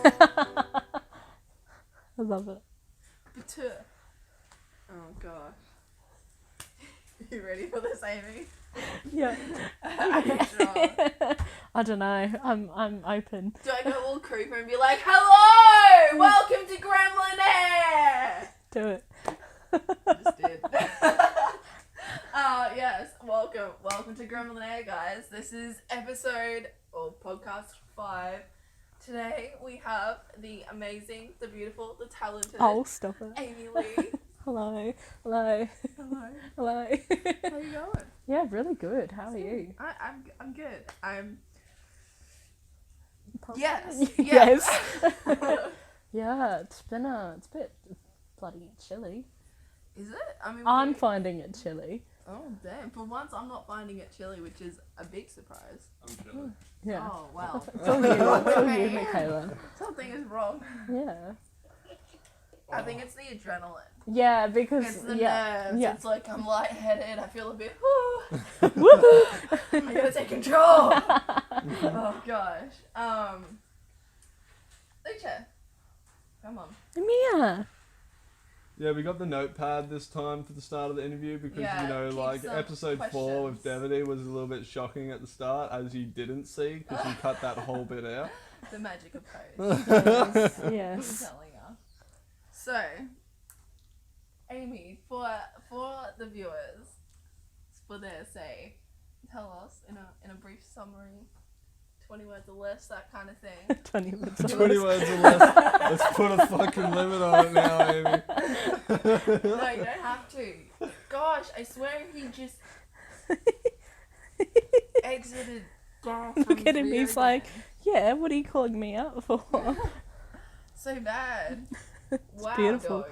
I love it. Oh gosh. You ready for this, Amy? Yeah. Are you sure? I don't know. I'm open. Do I go all creeper and be like, hello, welcome to Gremlin Air? Do it. I just did. Yes, welcome to Gremlin Air, guys. This is episode or podcast 5. Today we have the amazing, the beautiful, the talented Stop it. Amy-Leigh. Hello. Hello. How How you going? Yeah, really good. How are you? I'm good. Pumped? Yes. Yes. Yeah, it's a bit bloody chilly. Is it? I mean, I'm finding it chilly. Oh damn! For once, I'm not finding it chilly, which is a big surprise. I'm chilly. Yeah. Oh wow! It's all you. It's all you, Michaela. Something is wrong. Yeah. I think it's the adrenaline. Yeah, because It's the yeah. nerves. Yeah. It's like I'm lightheaded. I feel a bit. Woohoo! I gotta take control. Oh gosh. Lucia, come on. Mia. Yeah, we got the notepad this time for the start of the interview because, Yeah, keep like some episode 4 with questions. Devity was a little bit shocking at the start, as you didn't see because you cut that whole bit out. The magic of pose. Yes. Telling us. So, Amy, for the viewers, for their sake, tell us in a brief summary, 20 words or less, that kind of thing. 20 minutes. 20 words or less. Let's put a fucking limit on it now, Amy. No, you don't have to. Gosh, I swear he just exited. Look at him, he's like, yeah, what are you calling me out for? So bad. Wow, beautiful.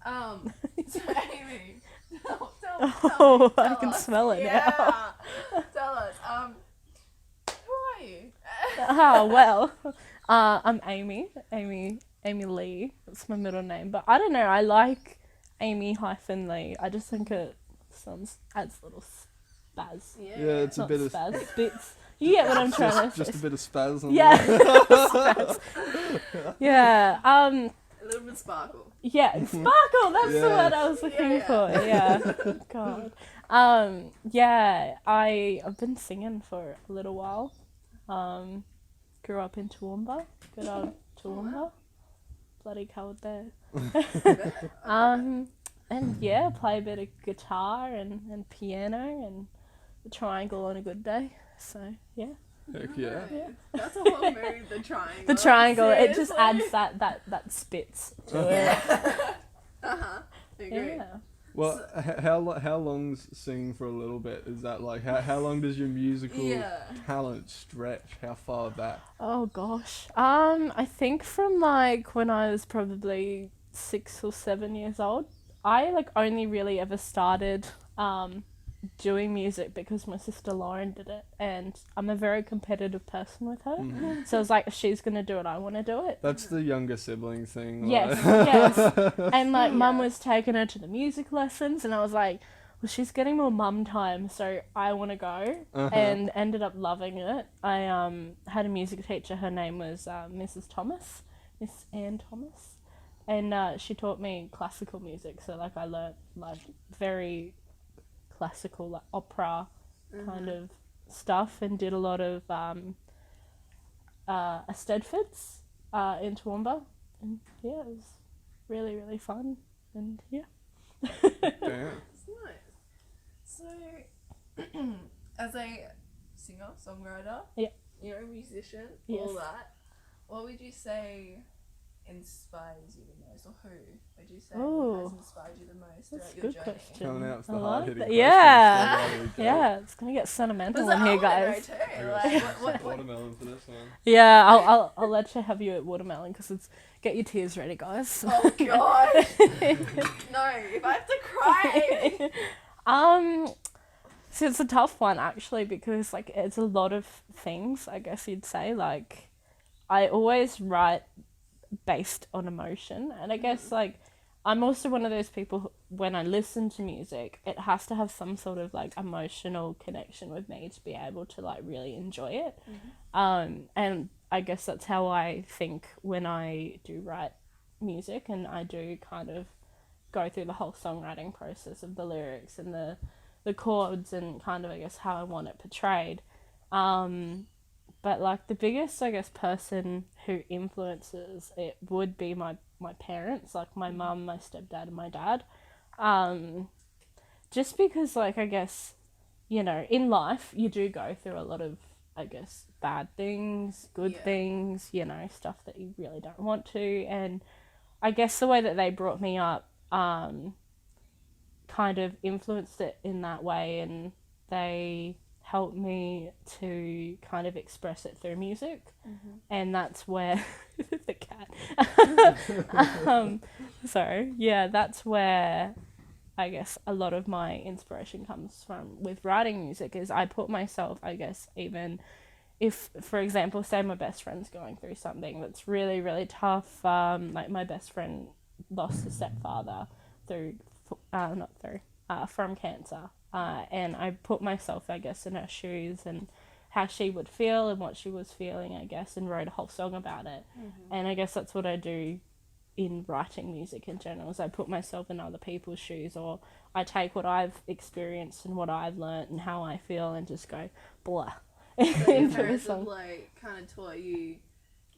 dog. So Amy, tell Oh, me, I tell can us. smell it now. Yeah. Tell us. Who are you? Oh, well, I'm Amy-Leigh. That's my middle name. But I don't know, I like Amy-Leigh. I just think it adds a little spaz. Yeah, it's Not a bit of spaz, bits. You get what I'm trying to just a bit of spaz on Yeah. there. Spaz. Yeah. A little bit sparkle. Yeah, sparkle. That's the Yeah. word I was looking for. Yeah. God. Yeah. I've been singing for a little while. Grew up in Toowoomba. Good old Toowoomba. Bloody cold there. And yeah, play a bit of guitar and piano and the triangle on a good day. So yeah. Heck yeah. Yeah. That's a whole mood, the triangle. The triangle, it just Seriously? adds that spits to it. Uh-huh. I agree. Yeah. Well, how long's singing for a little bit? Is that like, how long does your musical talent stretch? How far back? Oh gosh. I think from like when I was probably 6 or 7 years old, I like only really ever started doing music because my sister Lauren did it, and I'm a very competitive person with her. Mhm. So it's like, if she's gonna do it, I want to do it. That's the younger sibling thing. Yes, like- yes. And like, Yeah. mum was taking her to the music lessons, and I was like, well, she's getting more mum time, so I want to go. Uh-huh. And ended up loving it. I had a music teacher. Her name was Mrs. Thomas, Miss Ann Thomas, and she taught me classical music. So like, I learnt like very classical, like opera kind of stuff, and did a lot of Eisteddfods in Toowoomba, and yeah, it was really, really fun, and yeah. Damn. It's nice. So, as a singer, songwriter, Yeah. you're a musician, Yes. all that, what would you say inspires you the most, or who would you say Ooh. has inspired you the most That's a throughout your good journey? question. Coming out with I the like hard-hitting that. questions. Yeah. So there we go. Yeah, it's gonna get sentimental Was in here, guys. Too? I got Like, some what, watermelon for this one. Yeah, I'll let you have your watermelon, because it's get your tears ready, guys. oh god. No, if I have to cry. So it's a tough one actually, because like, it's a lot of things, I guess you'd say. Like, I always write based on emotion, and I guess like, I'm also one of those people who, when I listen to music, it has to have some sort of like emotional connection with me to be able to like really enjoy it. And I guess that's how I think when I do write music, and I do kind of go through the whole songwriting process of the lyrics and the chords and kind of, I guess, how I want it portrayed. But like the biggest, I guess, person who influences it would be my parents, like my mum, my stepdad, and my dad. Just because, like, I guess, you know, in life you do go through a lot of, I guess, bad things, good things, you know, stuff that you really don't want to. And I guess the way that they brought me up kind of influenced it in that way, and they helped me to kind of express it through music. And that's where the cat sorry, yeah, that's where I guess a lot of my inspiration comes from with writing music. Is I put myself, I guess, even if, for example, say my best friend's going through something that's really, really tough, like my best friend lost a stepfather from cancer, and I put myself, I guess, in her shoes and how she would feel and what she was feeling, I guess, and wrote a whole song about it. And I guess that's what I do in writing music in general, is I put myself in other people's shoes, or I take what I've experienced and what I've learnt and how I feel and just go blah. So your parents have like kind of taught you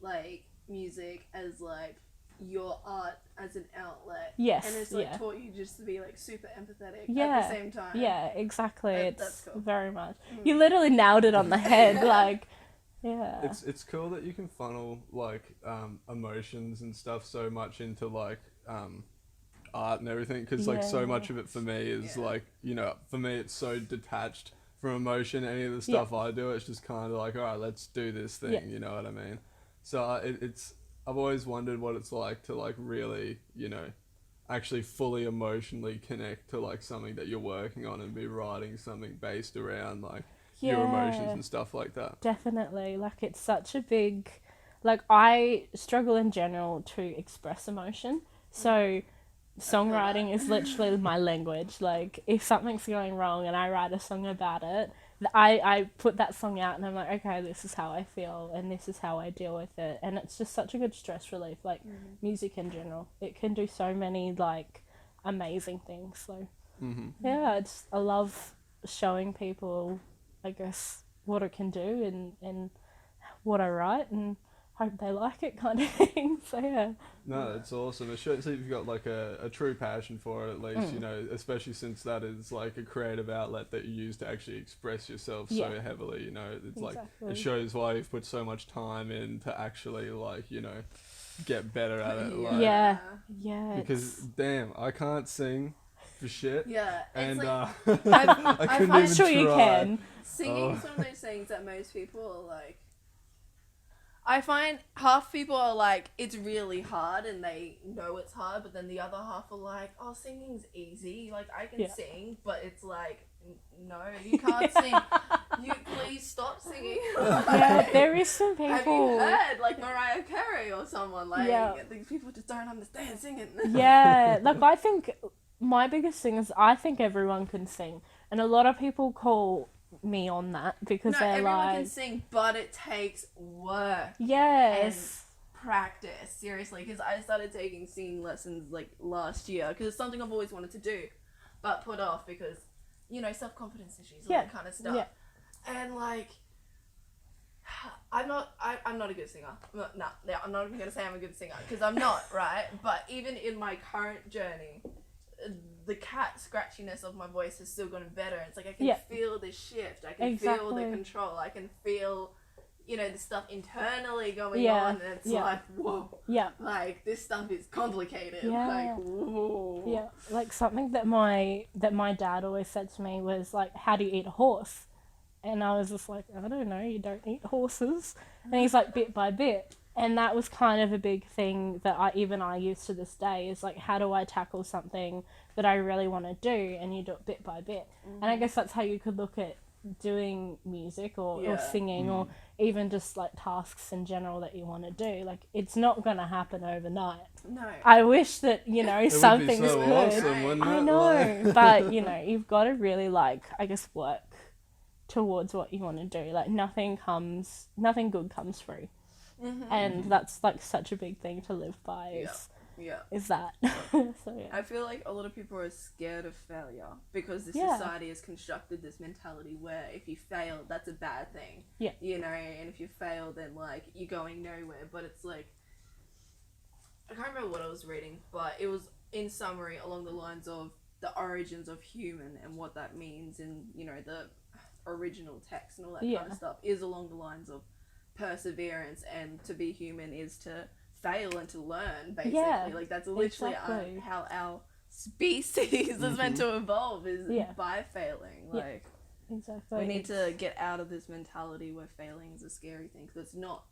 like music as like your art as an outlet. Yes. And it's like taught you just to be like super empathetic at Yeah. the same time. Yeah, exactly. That's cool. Very much. You literally nailed it on the head. Like, yeah. It's cool that you can funnel like emotions and stuff so much into like art and everything, because like so much of it for me is like, you know, for me it's so detached from emotion. Any of the stuff I do, it's just kind of like, all right, let's do this thing. You know what I mean? So it's I've always wondered what it's like to like really, you know, actually fully emotionally connect to like something that you're working on and be writing something based around like your emotions and stuff like that. Definitely. Like, it's such a big, like, I struggle in general to express emotion. So songwriting is literally my language. Like, if something's going wrong and I write a song about it, I put that song out and I'm like, okay, this is how I feel and this is how I deal with it. And it's just such a good stress relief. Like, music in general, it can do so many like amazing things. So yeah, I love showing people, I guess, what it can do and what I write, and hope they like it, kind of thing. So yeah. No, it's awesome. It shows that you've got like a true passion for it, at least, you know, especially since that is like a creative outlet that you use to actually express yourself so heavily, you know. It's like, it shows why you've put so much time in to actually like, you know, get better at it. Like, yeah. Because damn, I can't sing for shit. Yeah. And like, I couldn't I'm even sure try. you can. Singing is one of those things that most people are like, I find half people are like, it's really hard and they know it's hard, but then the other half are like, oh, singing's easy, like I can sing, but it's like, no, you can't sing. You please stop singing. Yeah, there is some people. Have you heard like Mariah Carey or someone like these people just don't understand singing. Yeah, like I think my biggest thing is I think everyone can sing, and a lot of people call me on that because no, they're everyone like, can sing, but it takes work. Yes. And practice, seriously, because I started taking singing lessons like last year because it's something I've always wanted to do, but put off because, you know, self-confidence issues, all that kind of stuff. Yeah. And like, I'm not a good singer. I'm not even gonna say I'm a good singer because I'm not, right? But even in my current journey, the cat scratchiness of my voice has still gotten better. It's like I can feel the shift. I can feel the control. I can feel, you know, the stuff internally going on, and it's like, whoa. Yeah. Like, this stuff is complicated. Yeah. Like, whoa. Yeah. Like, something that my dad always said to me was like, how do you eat a horse? And I was just like, I don't know, you don't eat horses. And he's like, bit by bit. And that was kind of a big thing that I use to this day, is like, how do I tackle something that I really want to do, and you do it bit by bit. And I guess that's how you could look at doing music or singing or even just like tasks in general that you want to do. Like, it's not going to happen overnight. No. I wish that, you know, something's so good. Awesome, wouldn't I it? know, but you know, you've got to really like, I guess, work towards what you want to do. Like, nothing good comes free. And that's like such a big thing to live by is that. So yeah. I feel like a lot of people are scared of failure because the society has constructed this mentality where if you fail, that's a bad thing. Yeah. You know, and if you fail, then like you're going nowhere. But it's like, I can't remember what I was reading, but it was in summary along the lines of the origins of human and what that means, and you know the original text and all that kind of stuff is along the lines of perseverance, and to be human is to fail and to learn, basically. Like that's literally how our species is meant to evolve, is by failing. Like exactly, we need to get out of this mentality where failing is a scary thing, because it's not.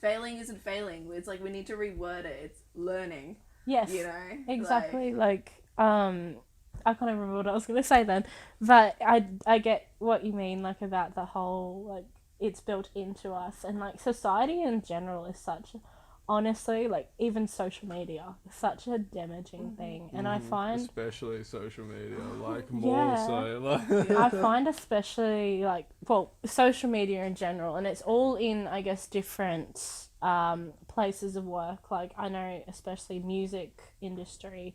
Failing isn't failing. It's like we need to reword it. It's learning. Yes, you know, exactly. Like I can't remember what I was gonna say then, but I get what you mean, like about the whole like it's built into us, and like society in general is such, honestly, like even social media is such a damaging thing, and I find especially social media, like more so, like I find especially like, well, social media in general, and it's all in, I guess, different places of work. Like I know especially music industry,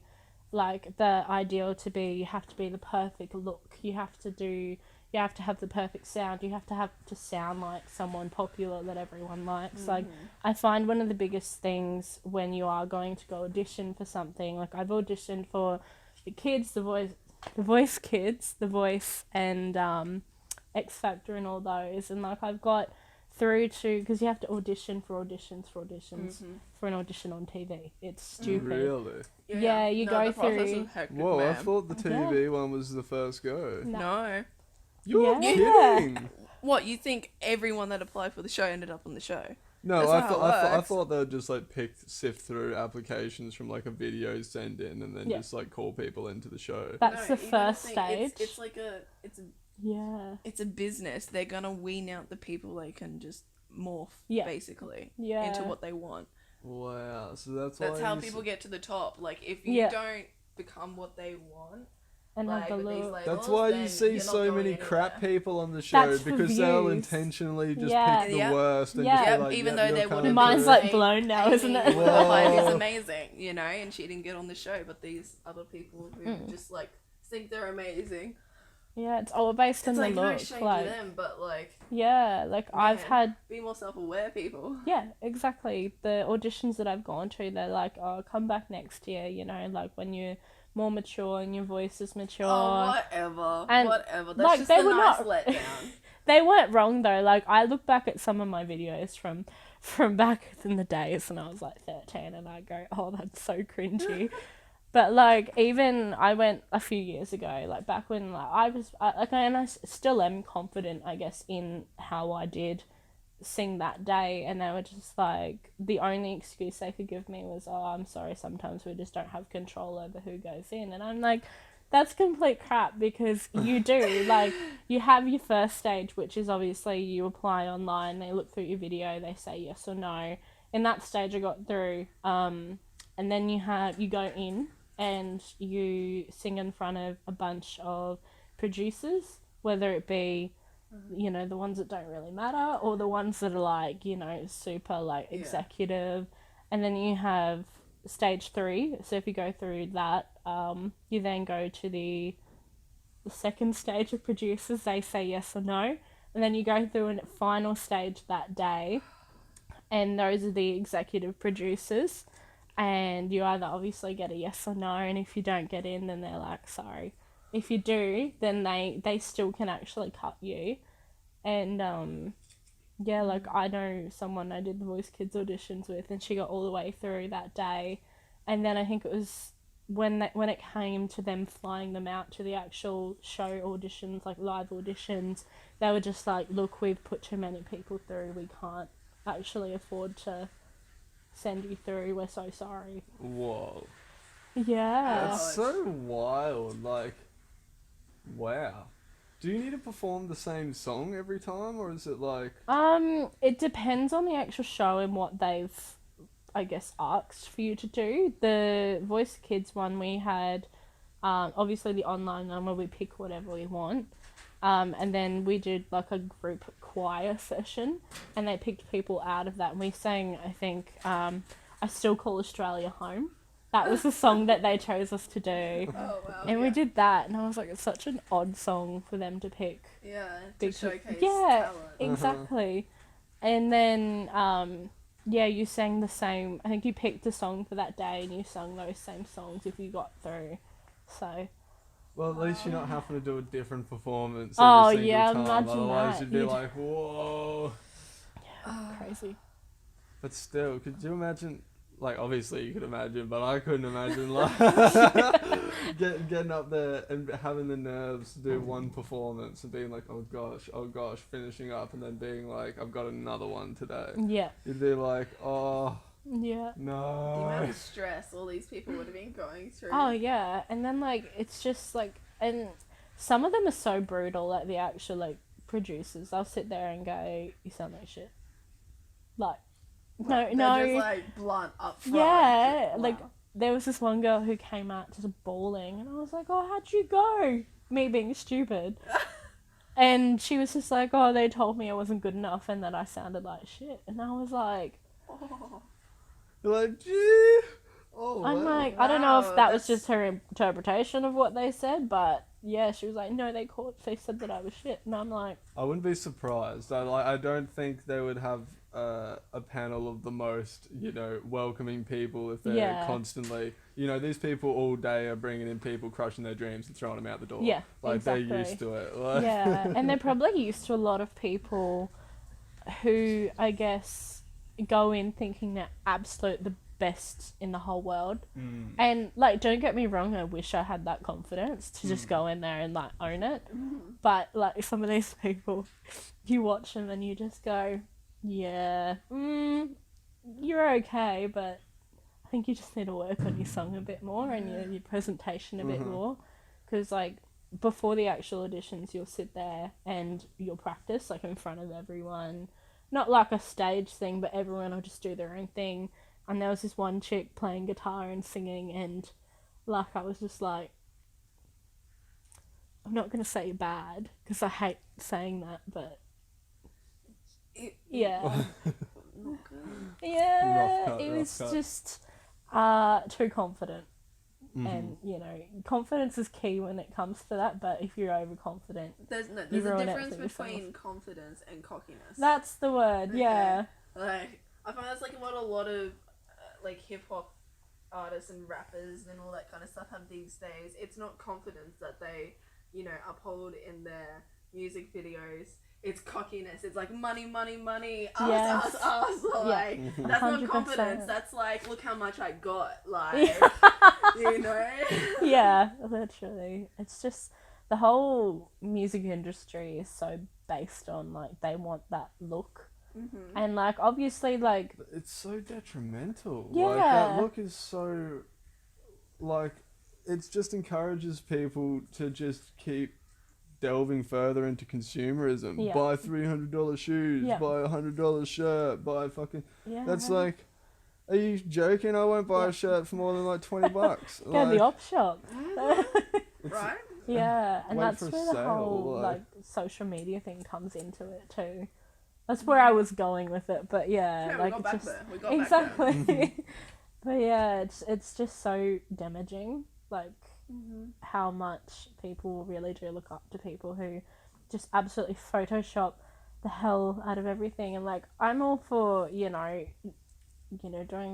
like the ideal to be, you have to be the perfect look, you have to have the perfect sound, you have to sound like someone popular that everyone likes. Like I find one of the biggest things when you are going to go audition for something, like I've auditioned for the kids, the voice kids, the voice, and X Factor and all those, and like I've got through to, because you have to audition for auditions for an audition on TV. It's stupid. Really? Yeah, you go through. Whoa, I thought the TV one was the first go. No. You're kidding. What, you think everyone that applied for the show ended up on the show? No, I thought they would just like sift through applications from like a video send in, and then just like call people into the show. That's the first stage. It's like it's a business. They're gonna wean out the people they can just morph basically into what they want. Wow, so that's how people get to the top. Like if you don't become what they want, and like, have the labels, that's why you see so many crap people on the show, because they'll intentionally just pick the worst and just be like, even though they wouldn't. Mine's like blown now, isn't it? It's amazing, you know, and she didn't get on the show, but these other people who just like think they're amazing. Yeah, it's all based on the look. No shame to them, but like... Yeah, like I've had... Be more self-aware, people. Yeah, exactly. The auditions that I've gone to, they're like, oh, come back next year, you know, like when you're more mature and your voice is mature. Oh, whatever. And whatever. That's like, just they a were nice not... letdown. They weren't wrong, though. Like, I look back at some of my videos from back in the days when I was like 13, and I go, oh, that's so cringy. But, like, even I went a few years ago, like, back when, like, and I still am confident, I guess, in how I did sing that day, and they were just, like, the only excuse they could give me was, oh, I'm sorry, sometimes we just don't have control over who goes in, and I'm like, that's complete crap, because you do, like, you have your first stage, which is obviously you apply online, they look through your video, they say yes or no. In that stage I got through, and then you go in, and you sing in front of a bunch of producers, whether it be, you know, the ones that don't really matter, or the ones that are like, you know, super like executive. And then you have stage 3. So if you go through that, you then go to the second stage of producers. They say yes or no, and then you go through a final stage that day, and those are the executive producers. And you either obviously get a yes or no, and if you don't get in, then they're like, sorry. If you do, then they still can actually cut you. And like I know someone I did the Voice Kids auditions with, and she got all the way through that day. And then I think it was when it came to them flying them out to the actual show auditions, like live auditions, they were just like, look, we've put too many people through, we can't actually afford to send you through, we're so sorry. Whoa. Yeah. That's so wild, like, wow. Do you need to perform the same song every time, or is it like... It depends on the actual show and what they've, I guess, asked for you to do. The Voice Kids one, we had, obviously the online one where we pick whatever we want. And then we did like a group choir session, and they picked people out of that, and we sang, I think, I Still Call Australia Home. That was the song that they chose us to do. Oh, wow. And we did that, and I was like, it's such an odd song for them to pick. Yeah, to showcase yeah, talent. Exactly. And then, you sang the same, I think you picked a song for that day, and you sung those same songs if you got through. So... Well, at least you're not having to do a different performance Oh, every single yeah, time. imagine Otherwise, that. you'd be You'd- like, whoa. Crazy. But still, could you imagine? Like, obviously you could imagine, but I couldn't imagine like getting up there and having the nerves to do one performance and being like, oh gosh, finishing up, and then being like, I've got another one today. Yeah. You'd be like, oh Yeah. no. The amount of stress all these people would have been going through. Oh, yeah. And then, like, it's just, like... And some of them are so brutal, like, the actual, like, producers. They'll sit there and go, you sound like shit. Like, They're just, like, blunt up front. Yeah. Wow. Like, there was this one girl who came out just bawling, and I was like, oh, how'd you go? Me being stupid. And she was just like, oh, they told me I wasn't good enough and that I sounded like shit. And I was like... Oh. You're like, gee. Oh, I'm wow. like, I don't know if that was that's- just her interpretation of what they said, but yeah, she was like, no, they said that I was shit. And I'm like... I wouldn't be surprised. I don't think they would have a panel of the most, welcoming people if they're constantly, these people all day are bringing in people crushing their dreams and throwing them out the door. Yeah, like exactly. they're used to it. Like. Yeah, and they're probably used to a lot of people who, I guess, go in thinking they're the best in the whole world. And, like, don't get me wrong, I wish I had that confidence to just go in there and, like, own it. But, like, some of these people, you watch them and you just go, yeah, you're okay, but I think you just need to work on your song a bit more and your presentation a bit more. Because, like, before the actual auditions, you'll sit there and you'll practice, like, in front of everyone. Not like a stage thing, but everyone will just do their own thing. And there was this one chick playing guitar and singing, and, like, I was just like, I'm not going to say bad, because I hate saying that, but... Yeah. Not good. Yeah, Rough cut, it rough was cut. just too confident. And, confidence is key when it comes to that, but if you're overconfident... There's You a ruin it difference for yourself. between confidence and cockiness. That's the word, yeah. Like, I find that's like what a lot of like hip hop artists and rappers and all that kind of stuff have these days. It's not confidence that they, uphold in their music videos. It's cockiness. It's like money, money, money, Yes. us. Like, that's not 100%. confidence. That's like, look how much I got. Like, Yeah, literally. It's just the whole music industry is so based on, like, they want that look. And, like, obviously, like... It's so detrimental. Yeah. Like, that look is so... Like, it just encourages people to just keep delving further into consumerism. Yeah. Buy $300 shoes, Yeah. buy $100 shirt, buy fucking... Yeah. That's like... Are you joking? I won't buy a shirt for more than like $20. Go to Like, the op shop. right? Yeah, and Wait that's for a where the sale, whole, like- social media thing comes into it, too. That's where I was going with it, but yeah, Yeah, like, we got it's back just... there. We got Exactly. back there. But yeah, it's just so damaging, like, how much people really do look up to people who just absolutely Photoshop the hell out of everything. And, like, I'm all for, doing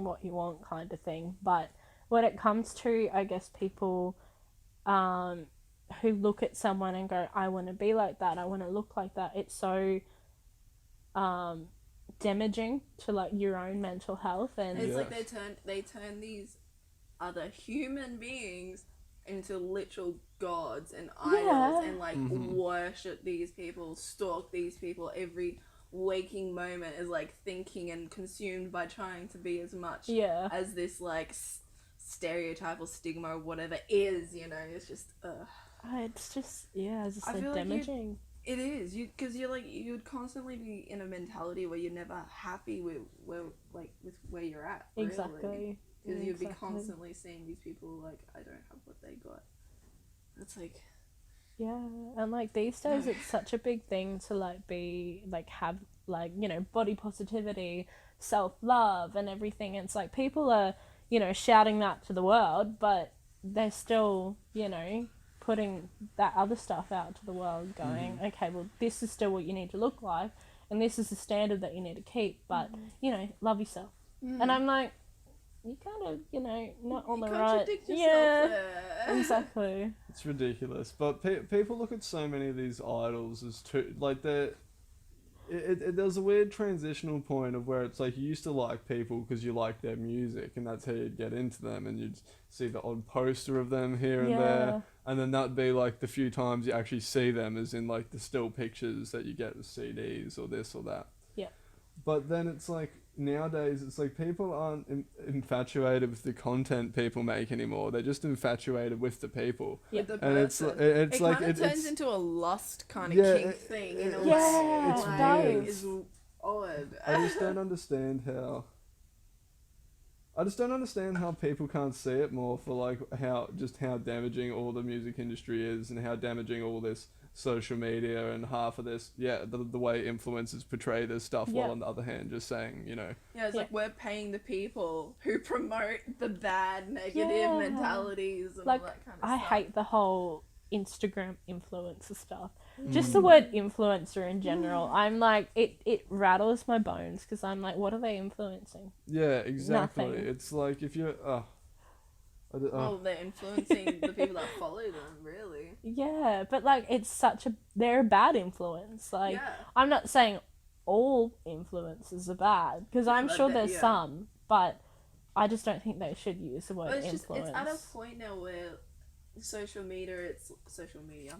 what you want kind of thing. But when it comes to, I guess, people who look at someone and go, I want to be like that, I want to look like that, it's so damaging to, like, your own mental health. And It's like Yes. they turn these other human beings into literal gods and idols, Yeah. and like worship these people, stalk these people. Every waking moment is like thinking and consumed by trying to be as much yeah, as this like stereotype or stigma or whatever is. It's just it's just, yeah, as I I said, feel like damaging. it is because you're like you'd constantly be in a mentality where you're never happy with where you're at. Really. Exactly. Because you'd be Exactly. constantly seeing these people like, I don't have what they got. It's like, Yeah, and like these days it's such a big thing to like be like have like, you know, body positivity, self-love and everything. It's like people are, you know, shouting that to the world, but they're still, you know, putting that other stuff out to the world going, okay, well this is still what you need to look like and this is the standard that you need to keep, but you know, love yourself. And I'm like, you kind of, you know, not on the right. Yeah, exactly. It's ridiculous, but people look at so many of these idols as too like they're. There's a weird transitional point of where it's like you used to like people because you like their music and that's how you'd get into them and you'd see the odd poster of them here and there, and then that'd be like the few times you actually see them as in like the still pictures that you get with CDs or this or that. Yeah. But then it's like nowadays it's like people aren't infatuated with the content people make anymore. They're just infatuated with the people. Yeah. The and it's it like kind of turns into a lust kind of kink thing. In a yeah, it's way. weird. It's odd. I just don't understand how. I just don't understand how people can't see it more for like how damaging all the music industry is and how damaging all this social media and half of this the way influencers portray this stuff while on the other hand just saying, you know, it's like we're paying the people who promote the bad negative mentalities and like, all that kind of stuff. I hate the whole Instagram influencer stuff. Just the word influencer in general, I'm like, it rattles my bones because I'm like, what are they influencing? Yeah, exactly. Nothing. It's like if you're well, they're influencing the people that follow them, really. Yeah, but like they're a bad influence. Like, I'm not saying all influencers are bad because I'm sure there's some, but I just don't think they should use the word influence. It's at a point now where social media,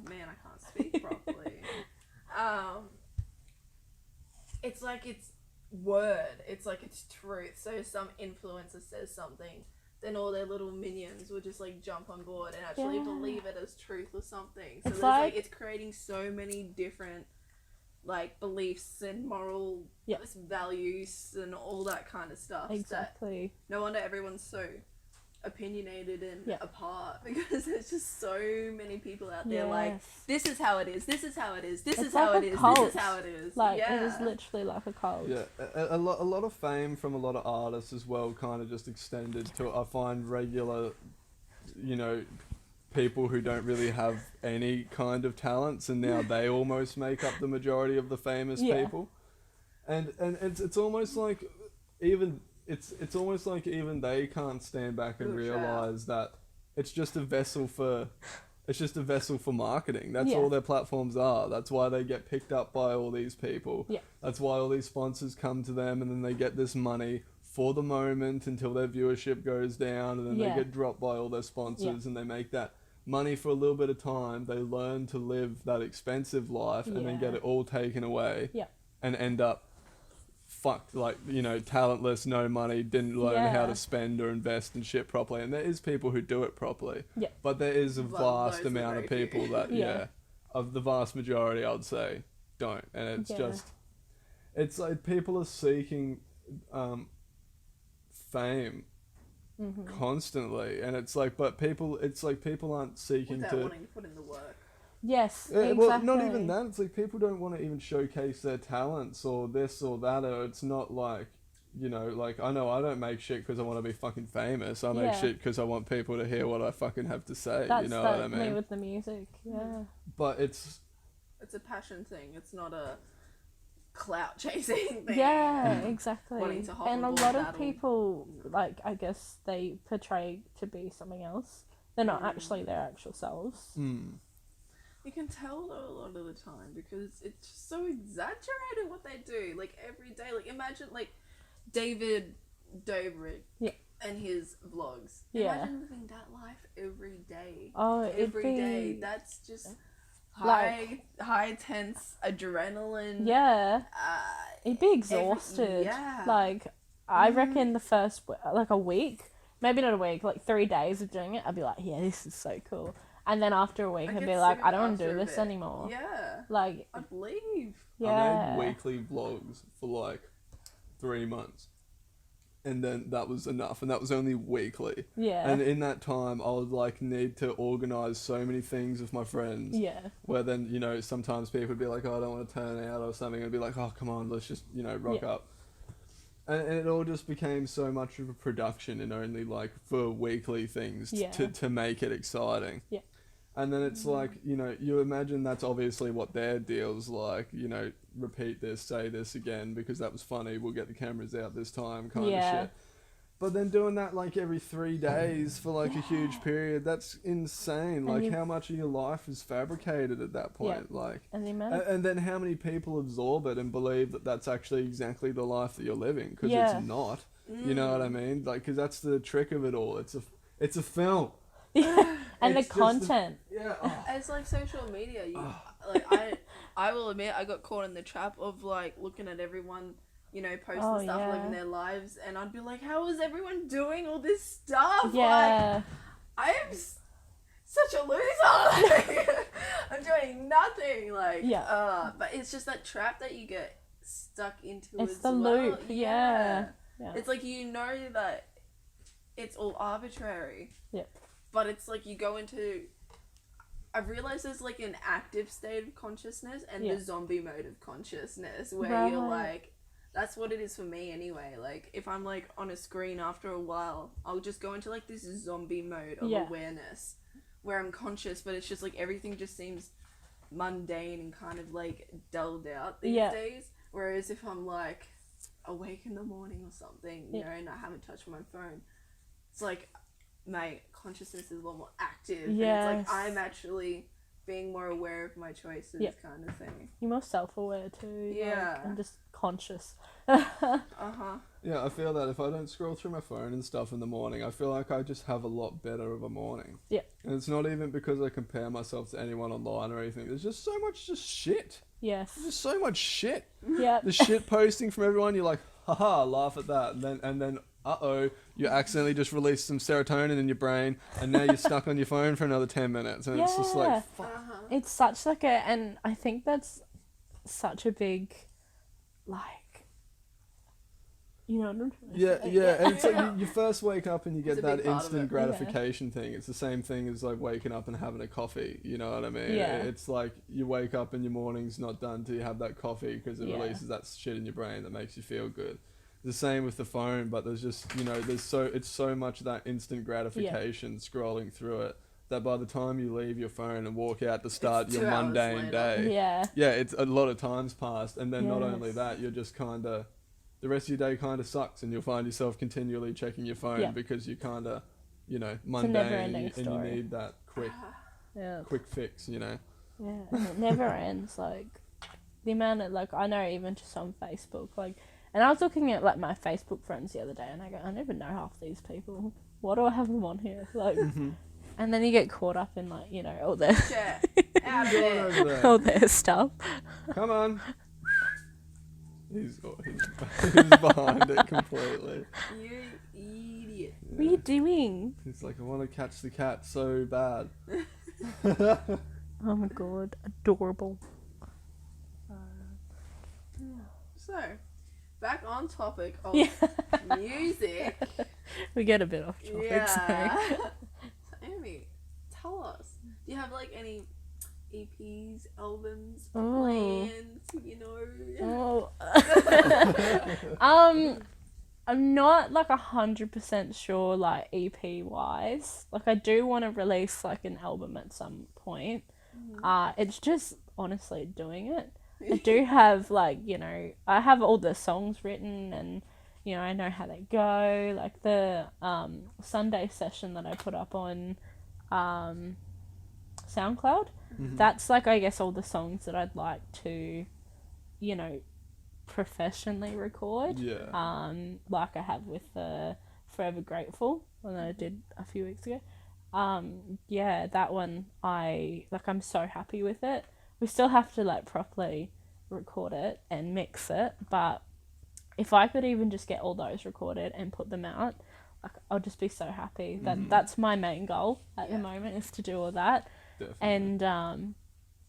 man, I can't speak properly. It's like it's word, it's like it's truth. So some influencer says something, then all their little minions will just like jump on board and actually believe it as truth or something. So it's creating so many different like beliefs and moral values and all that kind of stuff. Exactly. No wonder everyone's so opinionated and apart because there's just so many people out there like, this is how it is, this is how it is, this is how it is, this is how it is. Like, it is literally like a cult. Yeah, a lot of fame from a lot of artists as well kind of just extended to, I find, regular, you know, people who don't really have any kind of talents, and now they almost make up the majority of the famous people. And it's almost like even... It's almost like even they can't stand back and realize that it's just a vessel for marketing. That's all their platforms are. That's why they get picked up by all these people. Yeah. That's why all these sponsors come to them, and then they get this money for the moment until their viewership goes down, and then they get dropped by all their sponsors, and they make that money for a little bit of time. They learn to live that expensive life, and then get it all taken away, and end up fucked, like, you know, talentless, no money, didn't learn how to spend or invest in shit properly. And there is people who do it properly, but there is a vast amount of people that of the vast majority, I would say, don't. And it's just, it's like people are seeking fame constantly, and it's like, but people aren't seeking without to wanting to put in the work. Yes, exactly. Well, not even that. It's like people don't want to even showcase their talents or this or that. Or it's not like, you know, like, I know I don't make shit because I want to be fucking famous. I make shit because I want people to hear what I fucking have to say. That's you know what I mean? me with the music, But it's a passion thing. It's not a clout chasing thing. Yeah, exactly. Wanting to hop and a on lot board of people, like, I guess they portray to be something else. They're not actually their actual selves. You can tell though a lot of the time because it's just so exaggerated what they do. Like every day, like imagine like David Dobrik and his vlogs. Imagine living that life every day. Oh, every day. That's just high tense adrenaline. Yeah. It'd be exhausted. Like, I reckon the first, like a week, maybe not a week, like 3 days of doing it, I'd be like, yeah, this is so cool. And then after a week, I'd be like, I don't want to do this anymore. Yeah. Like, I believe. I made weekly vlogs for like 3 months. and then that was enough, and that was only weekly. Yeah. And in that time, I would like need to organize so many things with my friends. Yeah. Where then, you know, sometimes people would be like, oh, I don't want to turn out or something. I'd be like, oh, come on, let's just, you know, rock up. And it all just became so much of a production and only like for weekly things to make it exciting. Yeah. And then it's like, you know, you imagine that's obviously what their deal's like, you know, repeat this, say this again because that was funny, we'll get the cameras out this time kind of shit. But then doing that like every 3 days for like a huge period, that's insane. Like how much of your life is fabricated at that point? Like, and then how many people absorb it and believe that that's actually exactly the life that you're living because it's not. You know what I mean? Like, because that's the trick of it all. It's a film. And the content. It's like social media. I will admit I got caught in the trap of like looking at everyone, you know, posting stuff, living their lives, and I'd be like, how is everyone doing all this stuff? Yeah. Like, I am such a loser. I'm doing nothing. Like, but it's just that trap that you get stuck into. It's as the well. loop. Yeah. It's like, you know that it's all arbitrary. Yeah. But it's like you go into... I've realised there's like an active state of consciousness and the zombie mode of consciousness where you're like... That's what it is for me anyway. Like, if I'm like on a screen after a while, I'll just go into like this zombie mode of awareness where I'm conscious, but it's just like everything just seems mundane and kind of like dulled out these days. Whereas if I'm like awake in the morning or something, you know, and I haven't touched my phone, it's like... my consciousness is a lot more active. Yes. And it's like I'm actually being more aware of my choices kind of thing. You're more self-aware too. Yeah. Like, and just conscious. Yeah, I feel that if I don't scroll through my phone and stuff in the morning, I feel like I just have a lot better of a morning. Yeah. And it's not even because I compare myself to anyone online or anything. There's just so much just shit. Yes. There's just so much shit. Yeah. The shit posting from everyone, you're like, haha, laugh at that. And then you accidentally just released some serotonin in your brain, and now you're stuck on your phone for another 10 minutes. And it's just like, fuck. It's such like a, and I think that's such a big, like, you know what I'm trying to say? Yeah, and it's like you first wake up and you get that big part of instant it. gratification thing. It's the same thing as like waking up and having a coffee, you know what I mean? Yeah. It's like you wake up and your morning's not done till you have that coffee because it releases that shit in your brain that makes you feel good. The same with the phone, but there's just, you know, it's so much that instant gratification scrolling through it that by the time you leave your phone and walk out to start your mundane day, it's a lot of time's passed, and then not only that, you're just kind of, the rest of your day kind of sucks, and you'll find yourself continually checking your phone because you kind of, you know, mundane, and you need that quick fix, you know. Yeah, and it never ends. Like, the amount of, like, I know even just on Facebook, like, and I was looking at like my Facebook friends the other day, and I go, I never know half these people. Why do I have them on here? Like, and then you get caught up in like, you know, all their all their stuff. Come on. He's behind it completely. You idiot. What are you doing? He's like, I want to catch the cat so bad. Oh my god, adorable. So, back on topic of music. We get a bit off topic. Yeah. So, Amy, tell us, do you have like any EPs, albums, plans, you know? I'm not like 100% sure, like EP wise. Like, I do want to release like an album at some point. It's just honestly doing it. I do have like, you know, I have all the songs written, and you know, I know how they go. Like the Sunday session that I put up on SoundCloud, that's like, I guess, all the songs that I'd like to, you know, professionally record. Like I have with Forever Grateful, one that I did a few weeks ago. That one, I'm so happy with it. We still have to like properly record it and mix it, but if I could even just get all those recorded and put them out, like, I'll just be so happy. That's my main goal at the moment, is to do all that. Definitely. And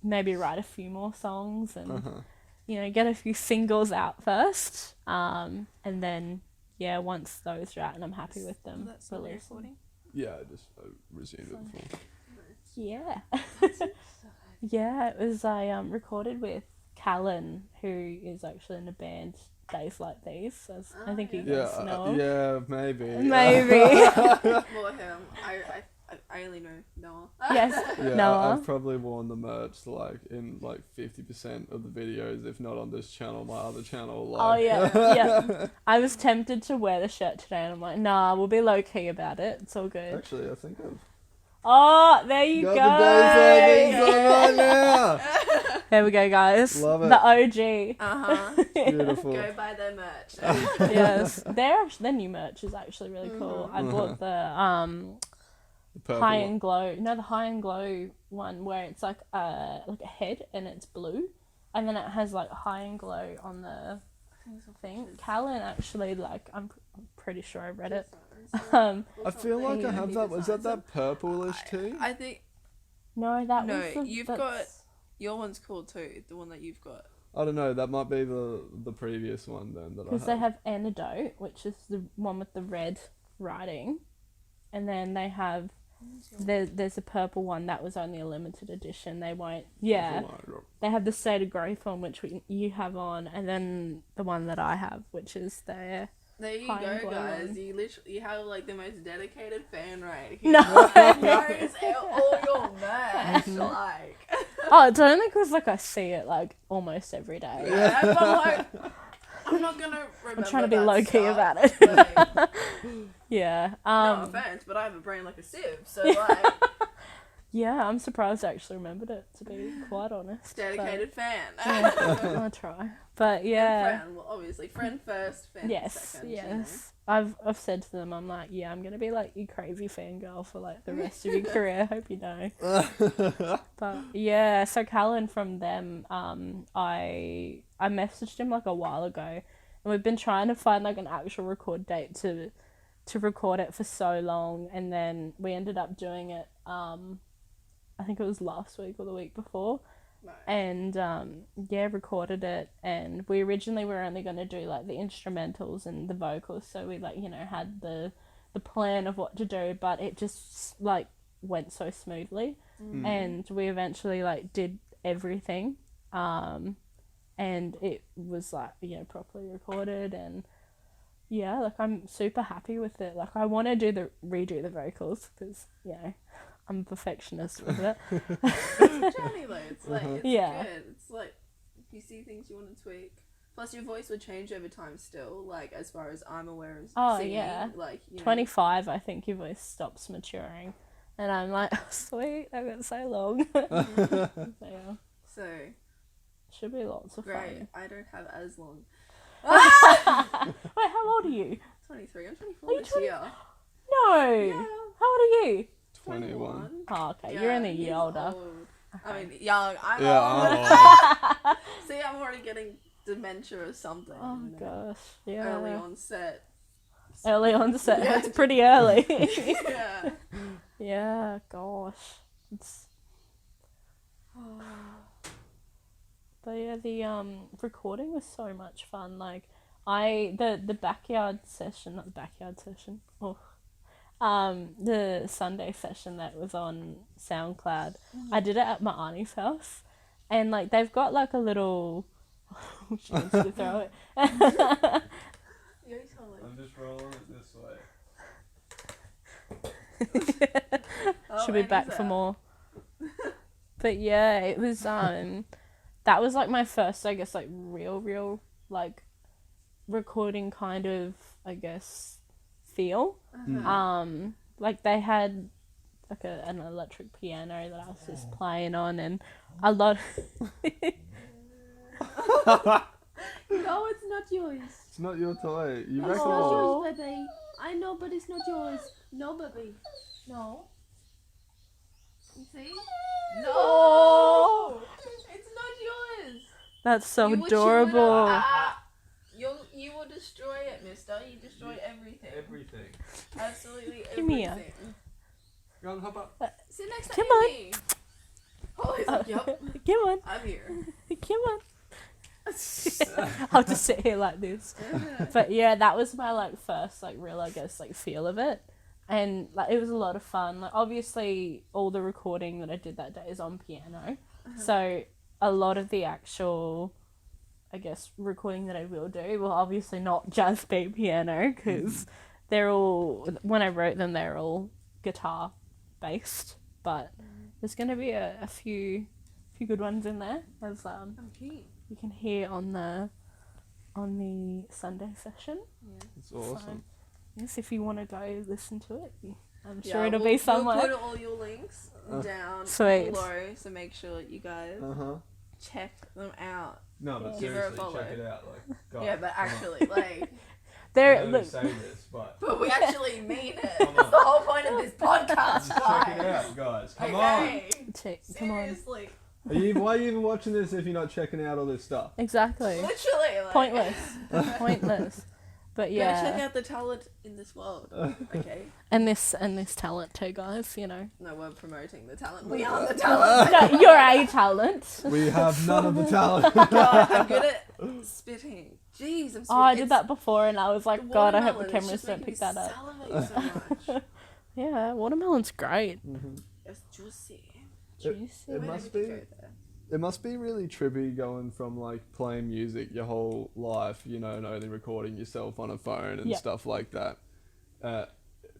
maybe write a few more songs and you know, get a few singles out first, and then yeah, once those are out and I'm happy with them, That's not release them. recording. Yeah, I just resumed it before. Yeah. Yeah, it was I recorded with Callan, who is actually in a band Days Like These. As I think you guys know him. Yeah, maybe. Maybe. Well, him. I only know Noah. Yes, Yeah, Noah. I've probably worn the merch like in like 50% of the videos, if not on this channel, my other channel. Like. Oh yeah, yeah. I was tempted to wear the shirt today, and I'm like, nah, we'll be low key about it. It's all good. Actually, I think I've Oh, there you go. got the base on right now. There we go, guys. Love it. The OG. Beautiful. Go buy their merch. Yes, their new merch is actually really cool. I bought the purple High one. and Glow. No, the High and Glow one where it's like a head and it's blue, and then it has like High and Glow on the thing. Callan actually, like, I'm pretty sure I read it. I feel like I have that. Was that purplish too? I think No, that No, was the, you've got your one's cool too. The one that you've got. I don't know. That might be the previous one then that I because they have Antidote, which is the one with the red writing, and then they have there's a purple one that was only a limited edition. They won't. Yeah, they have the State of Growth one, which you have on, and then the one that I have, which is their. There you High and go, Glow guys. one. You have like the most dedicated fan right here. No. Knows all your merch. Like, Oh, it's only because like I see it like almost every day. yeah, but like, I'm not gonna remember. I'm trying to be that low key stuff, about it. Like, Yeah. no offense, but I have a brain like a sieve, so like, Yeah, I'm surprised I actually remembered it, to be quite honest. dedicated fan. But, yeah, I'll try. But yeah. Friend, well, obviously, friend first, fan Yes, second. yes. I've said to them, I'm like, yeah, I'm gonna be like your crazy fangirl for like the rest of your career. Hope you know. But yeah, so Callan from them, I messaged him like a while ago, and we've been trying to find like an actual record date to record it for so long, and then we ended up doing it. I think it was last week or the week before. No. And yeah, recorded it, and we originally were only going to do like the instrumentals and the vocals, so we like, you know, had the plan of what to do, but it just like went so smoothly. And we eventually like did everything, and it was like, you know, properly recorded, and yeah, like I'm super happy with it. Like I want to redo the vocals because, you know, I'm a perfectionist with it. It's a journey though. It's like, it's Yeah. good. It's like, if you see things you want to tweak. Plus, your voice would change over time still, like, as far as I'm aware of singing. Yeah. Like, you know, 25, I think your voice stops maturing. And I'm like, oh, sweet, I've got so long. So, yeah, So, should be lots of great. fun. I don't have as long. Wait, how old are you? 23. I'm 24 Are you this year. No! Yeah. How old are you? 21. Oh, okay, Yeah, you're only a he's year older. old. I mean, young. I'm Yeah, old. I'm See, I'm already getting dementia or something. Oh, you know. gosh, yeah. Early onset. Early onset, Yeah. it's pretty early. Yeah. Yeah, gosh. It's... But yeah, the recording was so much fun. Like the backyard session, not the backyard session. Oh, the Sunday session that was on SoundCloud. I did it at my auntie's house, and like they've got like a little. She wants to throw it. I'm just rolling it this way. She'll be back for more. But yeah, it was that was like my first, I guess, like real like recording kind of, I guess, feel. Like they had like an electric piano that I was just playing on, and a lot. No, it's not yours. It's not your toy. You It's reckon? not yours, baby. I know, but it's not yours. No, baby. No. You see? Oh, It's not yours. that's so You would chew it adorable. up. You will destroy it, mister. You destroy everything. Everything. Absolutely Give me a- everything. Go on, hop up. Sit next to Come on. Amy. Oh, he's like, yup, Come on, I'm here. come on. I'll just sit here like this. But yeah, that was my like first like real, I guess, like feel of it. And like it was a lot of fun. Like obviously all the recording that I did that day is on piano. So a lot of the actual, I guess, recording that I will do will obviously not just be piano, because they're all, when I wrote them, they're all guitar based. But there's going to be a few good ones in there, as you can hear on the Sunday session. Yeah. It's awesome. So, yes, if you want to go listen to it, I'm sure it'll be somewhere. We'll put all your links down Sweet. below, so make sure you guys check them out. No, but Give her a seriously, follow. check it out. Like, guys, Yeah, but actually, like, There, I look, say this, but we actually mean it. That's the whole point of this podcast, just check it out, guys. Come on. come on. Seriously. Why are you even watching this if you're not checking out all this stuff? Exactly. Literally. Like, Pointless. But yeah. Go check out the talent in this world. Okay. And this talent too, guys, you know. No, we're promoting the talent. We are the talent. No, you're a talent. We have none of the talent. God, I'm good at spitting. Jeez, I'm spitting. Oh, I did that before and I was like, God, I hope the Watermelon, it's cameras just don't making pick me that up. salivate so much. Yeah, watermelon's great. It's juicy. Juicy. It must be. It must be really trippy going from like playing music your whole life, you know, and only recording yourself on a phone and stuff like that,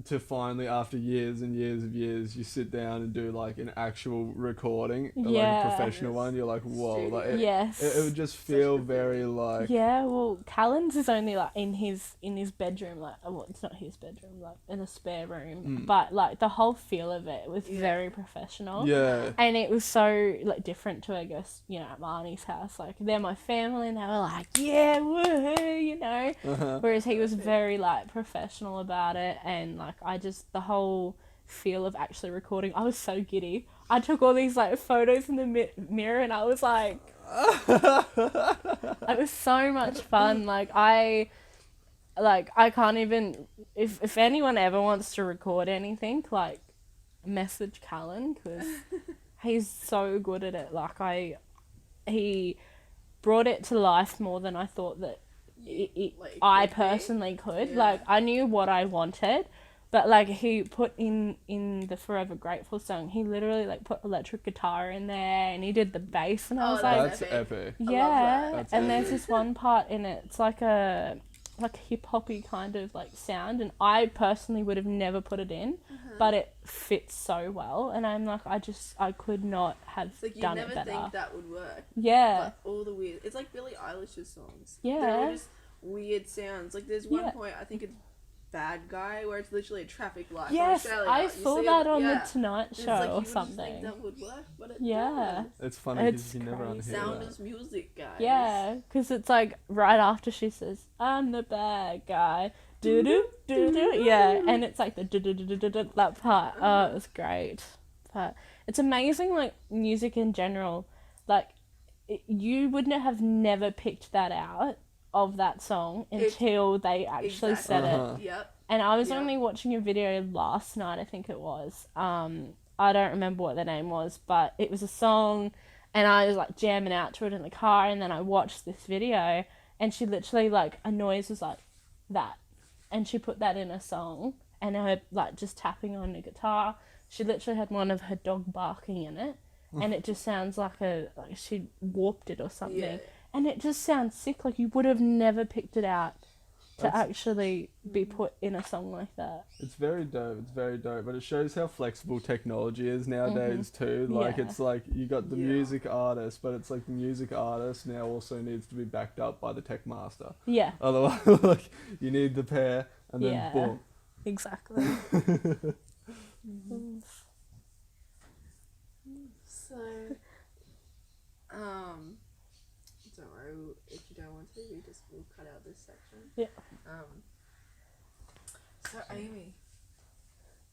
to finally, after years and years of years, you sit down and do like an actual recording, like a professional one. You're like, whoa, like it would just feel very like. Yeah, well, Callan's is only like in his bedroom, like, well, it's not his bedroom, like in a spare room, but like the whole feel of it was very professional. Yeah. And it was so like different to, I guess, you know, at Marnie's house. Like they're my family and they were like, yeah, woohoo, you know. Whereas he was very like professional about it, and like the whole feel of actually recording, I was so giddy. I took all these like photos in the mirror and I was like, it was so much fun. Like I can't even, if anyone ever wants to record anything, like message Callan, because he's so good at it. Like he brought it to life more than I thought that I personally could. Like I knew what I wanted, but like he put in the Forever Grateful song, he literally like put electric guitar in there and he did the bass, and I was like, that's epic. yeah. That's and epic. there's this one part in it, it's like a hip hoppy kind of like sound, and I personally would have never put it in, but it fits so well, and I'm like, I could not have done it better. You never think that would work. Yeah. Like all the weird, it's like Billie Eilish's songs. Yeah. They're all just weird sounds. Like there's one point, I think it's Bad Guy, where it's literally a traffic light. Yes, Australia. I saw that on the Tonight It's Show like, or you something. Would think that would work, but it Yeah. does. It's funny because you never crazy. unhear Sound that. is music, guys. Yeah, because it's like right after she says, I'm the bad guy. Do do do do. Yeah, and it's like the do do do do do that part. Oh, it was great. But it's amazing, like music in general. Like you wouldn't have never picked that out of that song until they actually said it. Yep. And I was only watching a video last night, I think it was. I don't remember what the name was, but it was a song, and I was like jamming out to it in the car, and then I watched this video, and she literally like a noise was like that, and she put that in a song, and her like just tapping on the guitar. She literally had one of her dog barking in it, and it just sounds like she warped it or something. Yeah. And it just sounds sick. Like you would have never picked it out to actually be put in a song like that. It's very dope. It's very dope. But it shows how flexible technology is nowadays too. Like it's like you got the music artist, but it's like the music artist now also needs to be backed up by the tech master. Yeah. Otherwise, like you need the pair, and then boom. Exactly. So, don't worry, if you don't want to, we'll cut out this section. Yeah. So Amy,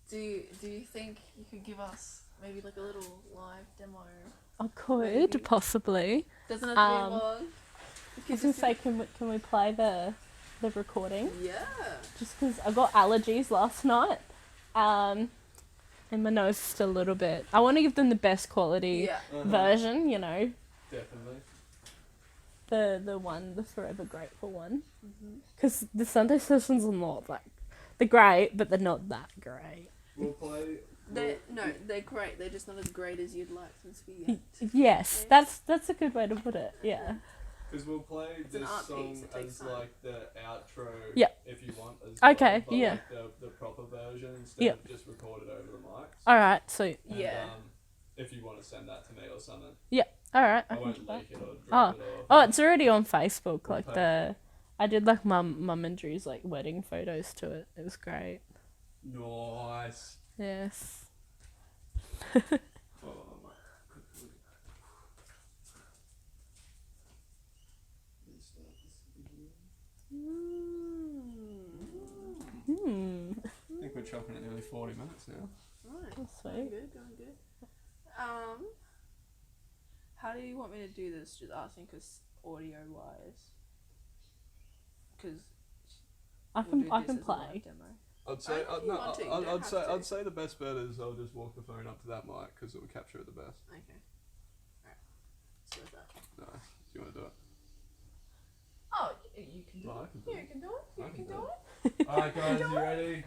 do you think you could give us maybe like a little live demo? I could, maybe? Possibly. Doesn't have to be long. I was going to say, can we play the recording? Yeah. Just because I got allergies last night. And my nose is still a little bit... I want to give them the best quality version, you know. Definitely. the Forever Grateful one. Because the Sunday sessions are not like, they're great, but they're not that great. We'll play. They're great. They're just not as great as you'd like them to be yet. Yes, that's a good way to put it. Yeah. Because we'll play this song piece, it takes as time. like the outro. Yep. If you want. As Okay, well, but yeah. Like the proper version instead of just recorded over the mics. All right. Sweet. And, Yeah. If you want to send that to me or something. All right. I can won't do that. leak it or drop it or. Oh, it's already on Facebook. Like Okay. I did like mum and Drew's like wedding photos to it. It was great. Nice. Yes. Oh, my. I think we're chopping at nearly 40 minutes now. Right. That's Going sweet. good. How do you want me to do this? Just asking, because audio wise. Because I can play. I'd say I think you want to, you don't have to. I'd say the best bet is I'll just walk the phone up to that mic because it will capture it the best. Okay. Alright. So that. Nice. Do you want to do it? Oh, you can do No, I it. can do You it. can do it. I You can can do do it. Alright guys, you ready?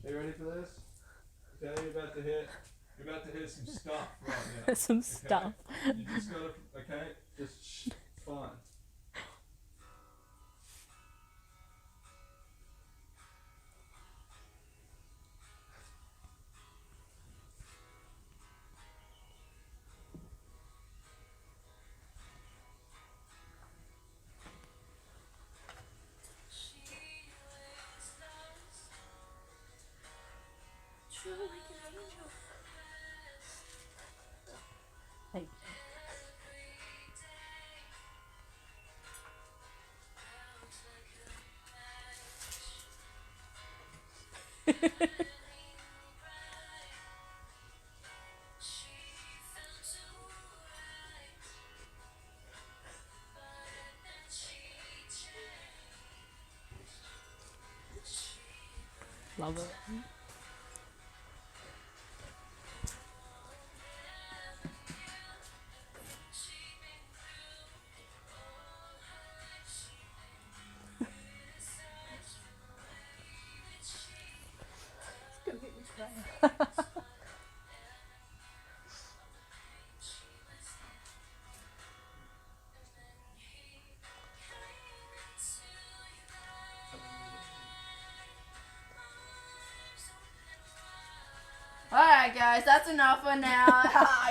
Are you ready for this? Okay, you're about to hear some stuff right now. Some Okay? stuff. You just gotta, okay? Just shh, fine. Hey. Love it. Alright, guys, that's enough for now.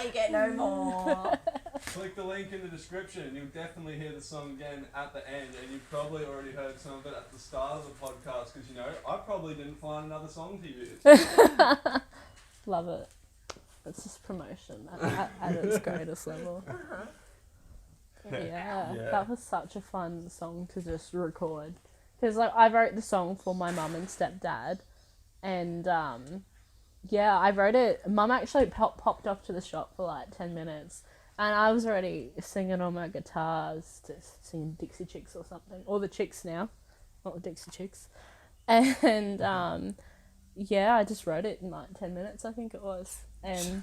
You get no more. Click the link in the description. You'll definitely hear the song again at the end, and you've probably already heard some of it at the start of the podcast because, you know, I probably didn't find another song to use. Love it. It's just promotion at its greatest level. Yeah, that was such a fun song to just record. Because like I wrote the song for my mum and stepdad, and yeah, I wrote it. Mum actually popped off to the shop for like 10 minutes, and I was already singing on my guitars, just singing Dixie Chicks or something, or the Chicks now, not the Dixie Chicks, and yeah, I just wrote it in like 10 minutes, I think it was, and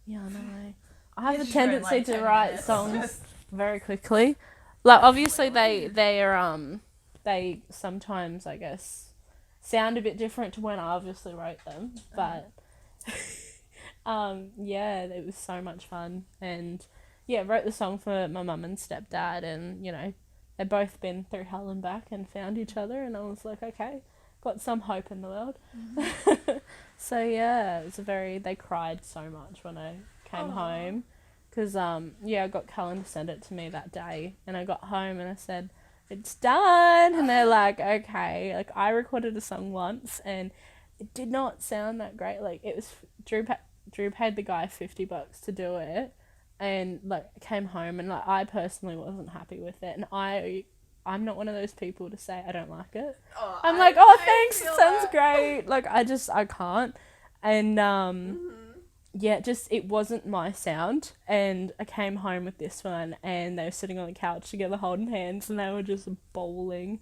yeah, I know. I have a tendency to write songs very quickly. Like obviously they sometimes, I guess, sound a bit different to when I obviously wrote them, but yeah, it was so much fun, and yeah, wrote the song for my mum and stepdad, and you know, they've both been through hell and back and found each other, and I was like, okay, got some hope in the world. So yeah, it was they cried so much when I came home, because yeah, I got Cullen to send it to me that day, and I got home and I said, it's done, and they're like, okay. Like I recorded a song once and it did not sound that great. Like it was Drew paid the guy $50 to do it, and like I came home and like I personally wasn't happy with it, and I'm not one of those people to say I don't like it. I'm like, oh thanks, it sounds great. Like I can't, and yeah, just it wasn't my sound, and I came home with this one, and they were sitting on the couch together holding hands, and they were just bawling.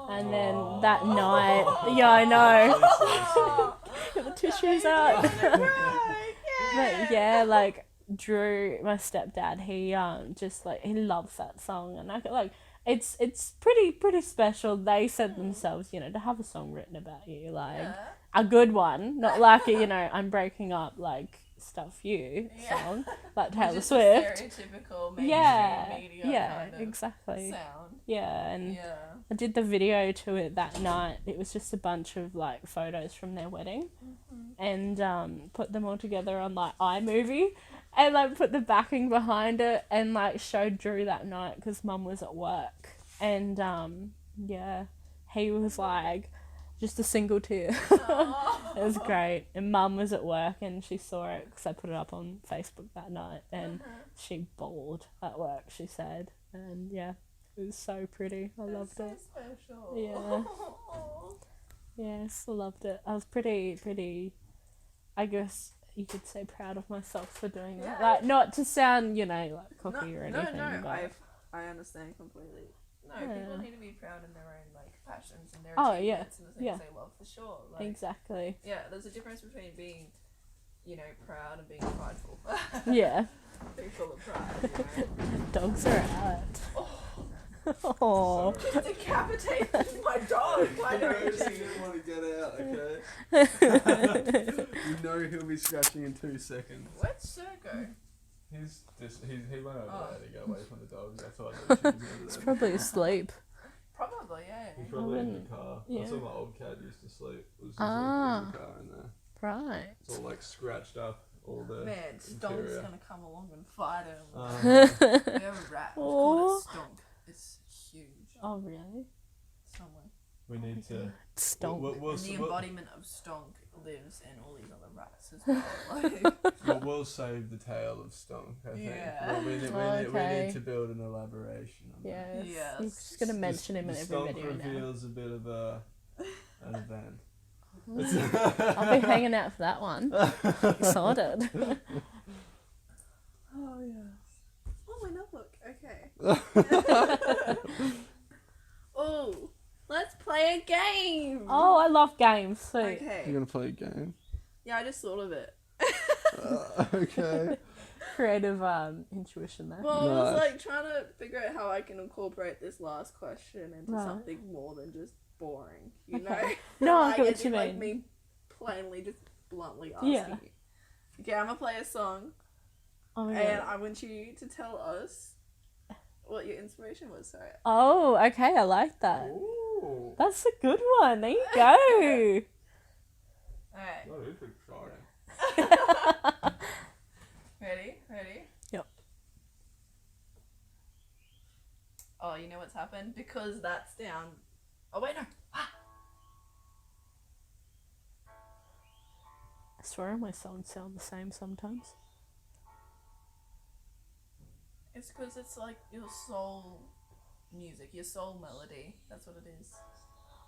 And then that night, yeah, I know, get the tissues out. But yeah, like Drew, my stepdad, he just like he loves that song, and I could, like it's pretty special. They said themselves, you know, to have a song written about you, like a good one, not like a, you know, I'm breaking up like stuff you song like Taylor Swift. Stereotypical mainstream media kind of exactly. sound. Yeah, and I did the video to it that night. It was just a bunch of like photos from their wedding, and put them all together on like iMovie, and like put the backing behind it, and like showed Drew that night because Mum was at work, and he was like just a single tear. It was great, and Mum was at work and she saw it because I put it up on Facebook that night, and she bawled at work. She said, and yeah. It was so pretty. I loved it. Special. Yeah. Yes, I loved it. I was pretty, I guess you could say, proud of myself for doing that. Like, not to sound, you know, like cocky or anything. No, but I understand completely. No, people need to be proud in their own, like, passions and their achievements and the things they love, for sure. Like, exactly. Yeah, there's a difference between being, you know, proud and being prideful. Yeah. Being full of pride, you know. Dogs are out. Oh. Decapitated my dog. I know. He didn't want to get out, okay? You know he'll be scratching in 2 seconds. Where'd Sir go? He went over there to get away from the dogs. I thought that she was over He's there. probably asleep. Probably, yeah. He's probably in the car. Yeah. That's where my old cat used to sleep. Was just like in the car in there. Right. It's all like scratched up. All the Man, Stonk's interior. gonna come along and fight him. We have a rat. It's called a Stonk. It's huge. Oh, really? Somewhere. We need to. Stonk. And the embodiment of Stonk lives in all these other rats as well. Like, We'll save the tale of Stonk, I think. Yeah. Well, we need to build an elaboration on that. Yes. Yes. I'm just going to mention him in every Stonk video now. reveals a bit of an event. I'll be hanging out for that one. Excited. oh, yes. Oh, my notebook. Okay. Oh, let's play a game. Oh, I love games. Sweet. Okay. You're gonna play a game? Yeah, I just thought of it. Okay. Creative intuition there. Well, I was Nice. like trying to figure out how I can incorporate this last question into something more than just boring, you know? No, I Like, get what as you in, like, mean. me plainly just bluntly asking Yeah. you. Okay, I'm gonna play a song, Oh, my and God. I want you to tell us what your inspiration was. Sorry. Oh, okay. I like that. Ooh. That's a good one. There you go. Alright. That is exciting. Ready? Yep. Oh, you know what's happened? Because that's down. Oh, wait, no. I swear my songs sound the same sometimes. It's because it's like your soul music, your soul melody. That's what it is.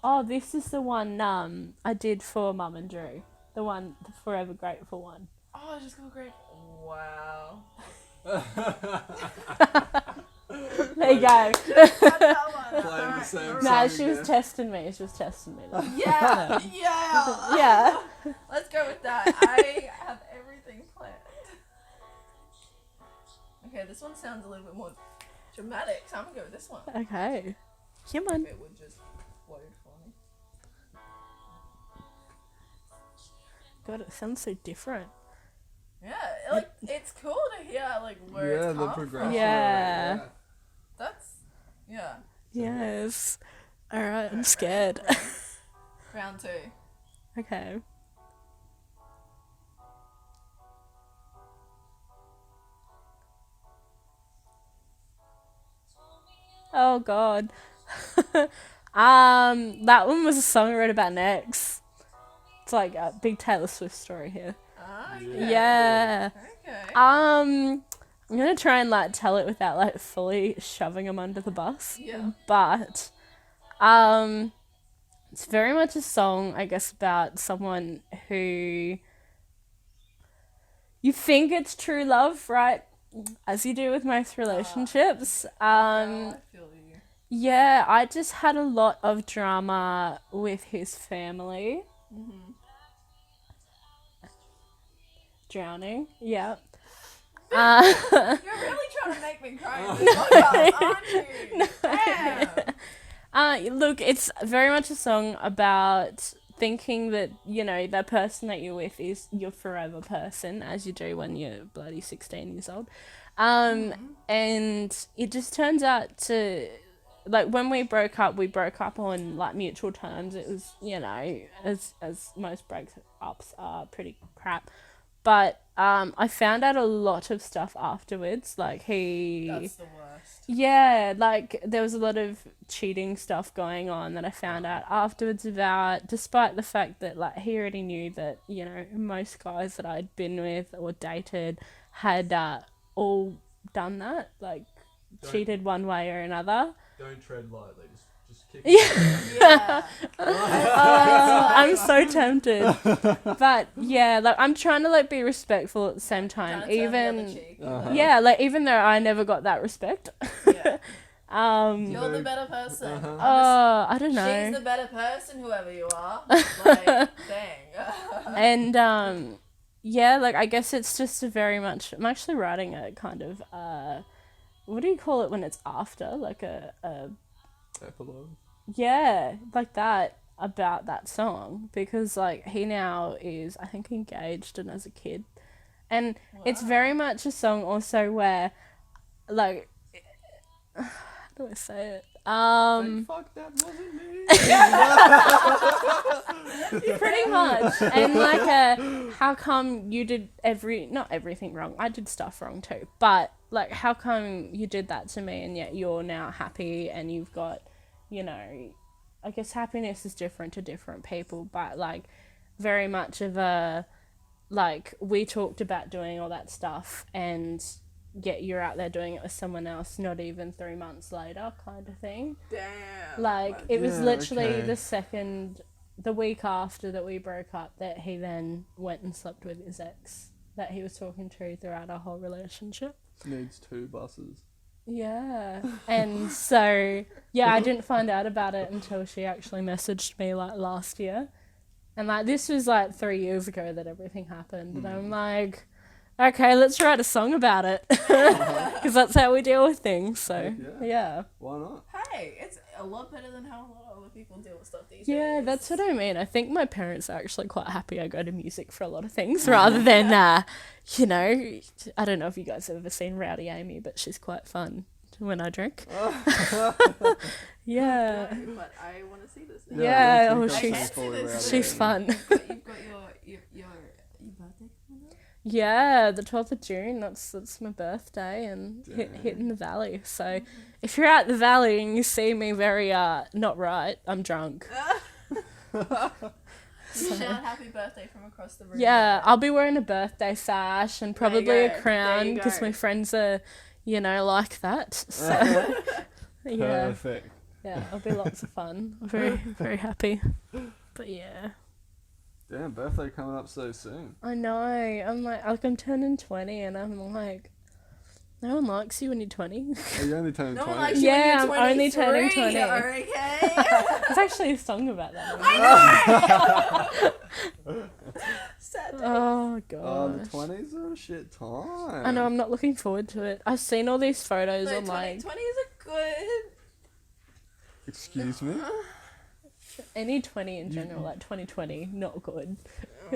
Oh, this is the one I did for Mum and Drew. The one, the Forever Grateful one. Oh, I just got great. Wow. There you go. Playing the same Nah, song she was again. testing me. She was testing me. Though. Yeah. Yeah. Let's go with that. I have everything planned. Okay, this one sounds a little bit more dramatic, so I'm gonna go with this one. Okay. Come on. If it would just load for me. God, it sounds so different. Yeah, like it's cool to hear like where Yeah, it's the come progression. from. Yeah. That's yeah. Yes. Alright, I'm scared. Round 2. Okay. Oh God. That one was a song I wrote about an ex. It's like a big Taylor Swift story here. Okay. Yeah. Okay. I'm gonna try and like tell it without like fully shoving him under the bus. Yeah. But it's very much a song, I guess, about someone who you think it's true love, right? As you do with most relationships. I feel you. Yeah, I just had a lot of drama with his family. Mhm. Drowning, yeah. You're really trying to make me cry in this podcast, aren't you? Damn. Look, it's very much a song about thinking that, you know, the person that you're with is your forever person, as you do when you're bloody 16 years old. And it just turns out to, like, when we broke up on, like, mutual terms. It was, you know, as most breakups are, pretty crap. But I found out a lot of stuff afterwards. Like, That's the worst. yeah, like, there was a lot of cheating stuff going on that I found out afterwards about, despite the fact that, like, he already knew that, you know, most guys that I'd been with or dated had all done that, like, cheated one way or another. Don't tread lightly. Just kick Yeah. I'm so tempted. But, yeah, like, I'm trying to, like, be respectful at the same time. Trying to turn the other Even, cheek. yeah, like, even though I never got that respect. Yeah. Um, You're the better person. I don't know. She's the better person, whoever you are. Like, dang. And yeah, like, I guess it's just a very much, I'm actually writing a kind of what do you call it when it's after, like a epilogue. Yeah, like that, about that song, because, like, he now is, I think, engaged and has a kid, and it's very much a song also where, like, how do I say it? Fuck, that wasn't me. Pretty much. And, like, how come you did not everything wrong, I did stuff wrong too, but, like, how come you did that to me and yet you're now happy and you've got, you know, I guess happiness is different to different people, but, like, very much of a, like, we talked about doing all that stuff and yet you're out there doing it with someone else not even 3 months later, kind of thing. Damn. Like, it was Yeah, literally okay. the week after that we broke up, that he then went and slept with his ex that he was talking to throughout our whole relationship. Needs 2 buses. Yeah. And so, yeah, I didn't find out about it until she actually messaged me, like, last year. And, like, this was, like, 3 years ago that everything happened. And I'm like, okay, let's write a song about it. Because that's how we deal with things. So, yeah. Why not? Hey, it's a lot better than how a lot of other people deal with stuff these Yeah, days. that's what I mean. I think my parents are actually quite happy I go to music for a lot of things, rather than, you know, I don't know if you guys have ever seen Rowdy Amy, but she's quite fun when I drink. Yeah. No, but I want to see this now. Yeah, I oh, think she's- that's fully rowdy. She's fun. You've got your birthday coming up? Yeah, the 12th of June, that's my birthday, and hitting the valley. So if you're at the valley and you see me very not right, I'm drunk. You shout happy birthday from across the room. Yeah, I'll be wearing a birthday sash and probably There you a go. crown, There you because go. my friends are, you know, like that. So yeah, Perfect. yeah, it'll be lots of fun. I'm very, very happy. But yeah, Damn, birthday coming up so soon. I know. I'm like I'm turning 20, and I'm like, no one likes you when you're 20. Oh, you only turned No 20. one likes you Yeah, when I'm you're only turning 23, 20. Okay. There's actually a song about that. I know. Sad day. Oh Oh, the gosh. 20s are a shit time. I know. I'm not looking forward to it. I've seen all these photos No, on, like, 20 is a good. Excuse me? any 20 in general, like 2020, not good.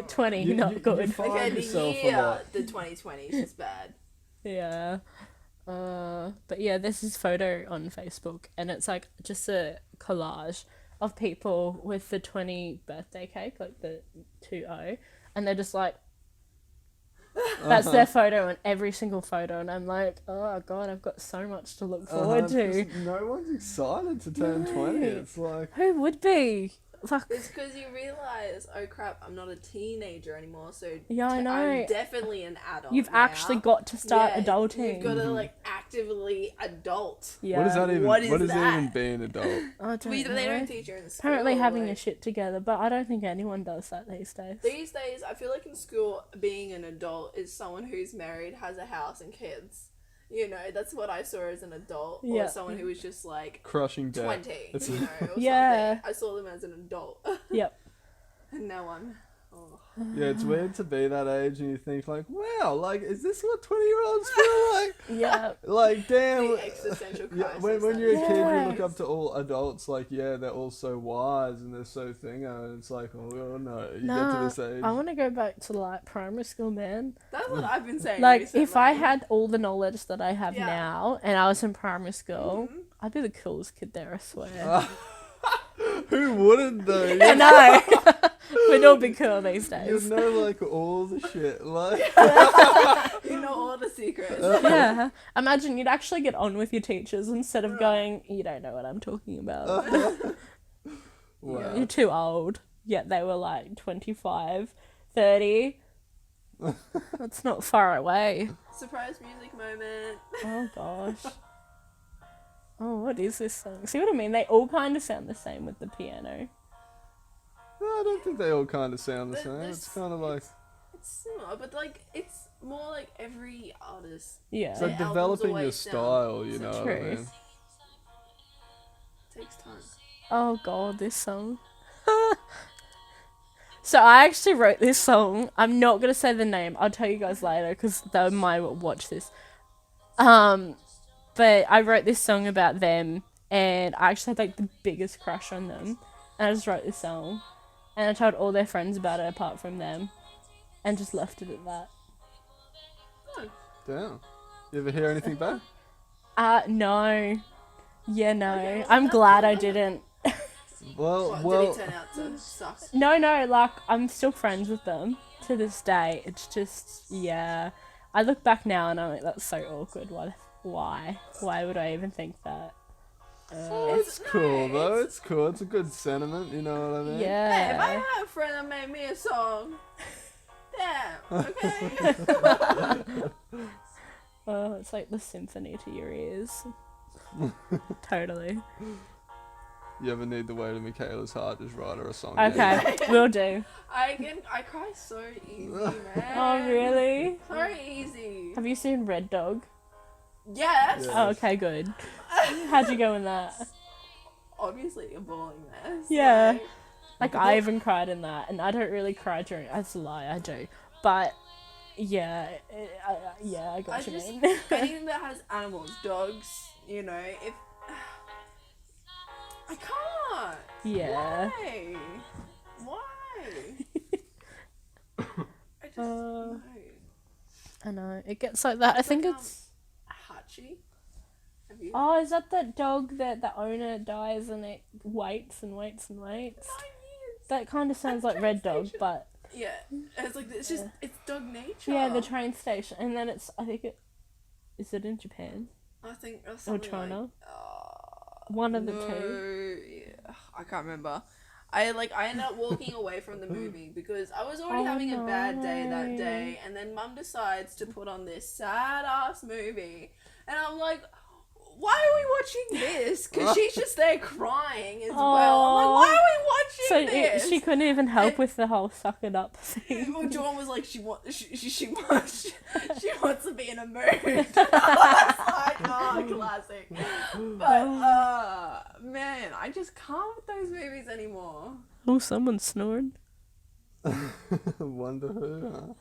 20, You- not you- good. you find Okay, the yourself a year, lot. the 2020s is bad. Yeah. But yeah, there's this photo on Facebook, and it's like just a collage of people with the 20 birthday cake, like the 20, and they're just like, that's their photo on every single photo, and I'm like, oh god, I've got so much to look forward to. because no one's excited to turn 20. No. It's like, Who would be? Like, It's because you realise, oh crap, I'm not a teenager anymore, so Yeah, I know. I'm definitely an adult. you've now. actually got to start Yeah, adulting. You've got to like actively adult. Yeah. what does that even? What is What does that? even be an adult? I don't They know. don't teach you in school. Apparently having like, your shit together, but I don't think anyone does that these days. These days, I feel like in school, being an adult is someone who's married, has a house and kids. You know, that's what I saw as an adult, Yeah. or someone who was just like Crushing debt. 20, It's- you know, or Yeah. something. I saw them as an adult. Yep. And now I'm Oh. Yeah, it's weird to be that age and you think like, wow, like, is this what 20-year-olds feel like? Yeah. Like, damn. The existential Yeah, crisis. when you're a kid, you look Yes. up to all adults, like, yeah, they're all so wise and they're so thingo, and it's like, oh no, you get to this age. I want to go back to like primary school, man. That's what I've been saying. Like, recently. if I had all the knowledge that I have Yeah. now and I was in primary school, Mhm. I'd be the coolest kid there, I swear. Who wouldn't though? I know. We'd all be cool these You days. know, like, all the shit, like. You know all the secrets. Yeah. Imagine you'd actually get on with your teachers instead of going, you don't know what I'm talking about. Wow. You're too old. Yet they were like 25, 30. That's not far away. Surprise music moment. Oh gosh. Oh, what is this song? See what I mean? They all kind of sound the same with the piano. No, I don't think they all kind of sound the But same. this- It's kind of like, It's similar, but like it's more like every artist Yeah. it's like Their albums developing your always sound style, you so know what I true. mean? takes time. Oh god, this song. So I actually wrote this song. I'm not gonna say the name. I'll tell you guys later because they might watch this. But I wrote this song about them, and I actually had like the biggest crush on them, and I just wrote this song, and I told all their friends about it apart from them, and just left it at that. Damn. You ever hear anything back? No. Yeah, no. Okay, well, I'm that's glad good. I didn't. What, did he turn out to suck? No, like, I'm still friends with them to this day. It's just, yeah. I look back now and I'm like, that's so awkward. Why? Why would I even think that? It's cool though. It's cool. It's a good sentiment. You know what I mean? Hey, if I Yeah. had a friend that made me a song, damn, okay. Oh, it's like the symphony to your ears. Totally. You ever need the weight of Michaela's heart? Just write her a song. Okay, will do. I cry so easy, man. Oh, really? So easy. Have you seen Red Dog? Yes. Yeah. Oh, okay, good. How'd you go in that? Obviously a bawling mess. Yeah. Like, I even cried in that, and I don't really cry during. That's a lie, I do. But, yeah, I got I what you just mean. anything that has animals, dogs, you know, if I can't. Yeah. Why? I just no. I know. It gets like that. I think like, it's. Hachi. Have you? Oh, is that the dog that the owner dies and it waits and waits and waits? 9 years. That kind of sounds like train Red Dog, station. but Yeah, it's like it's just it's dog nature. yeah, the train station, and then it's. I think it. Is it in Japan? I think or Or something China? like, One of the no, two. yeah, I can't remember. I ended up walking away from the movie because I was already Oh, having a bad day that no. day, and then Mum decides to put on this sad ass movie, and I'm like, why are we watching this? Because she's just there crying as well. I'm like, why are we watching So this? she couldn't even help And- with the whole suck it up thing. Well, Dawn was like, she wants to be in a mood. I was like, oh, classic. But man, I just can't with those movies anymore. Oh, someone's snoring. Wonder who, huh?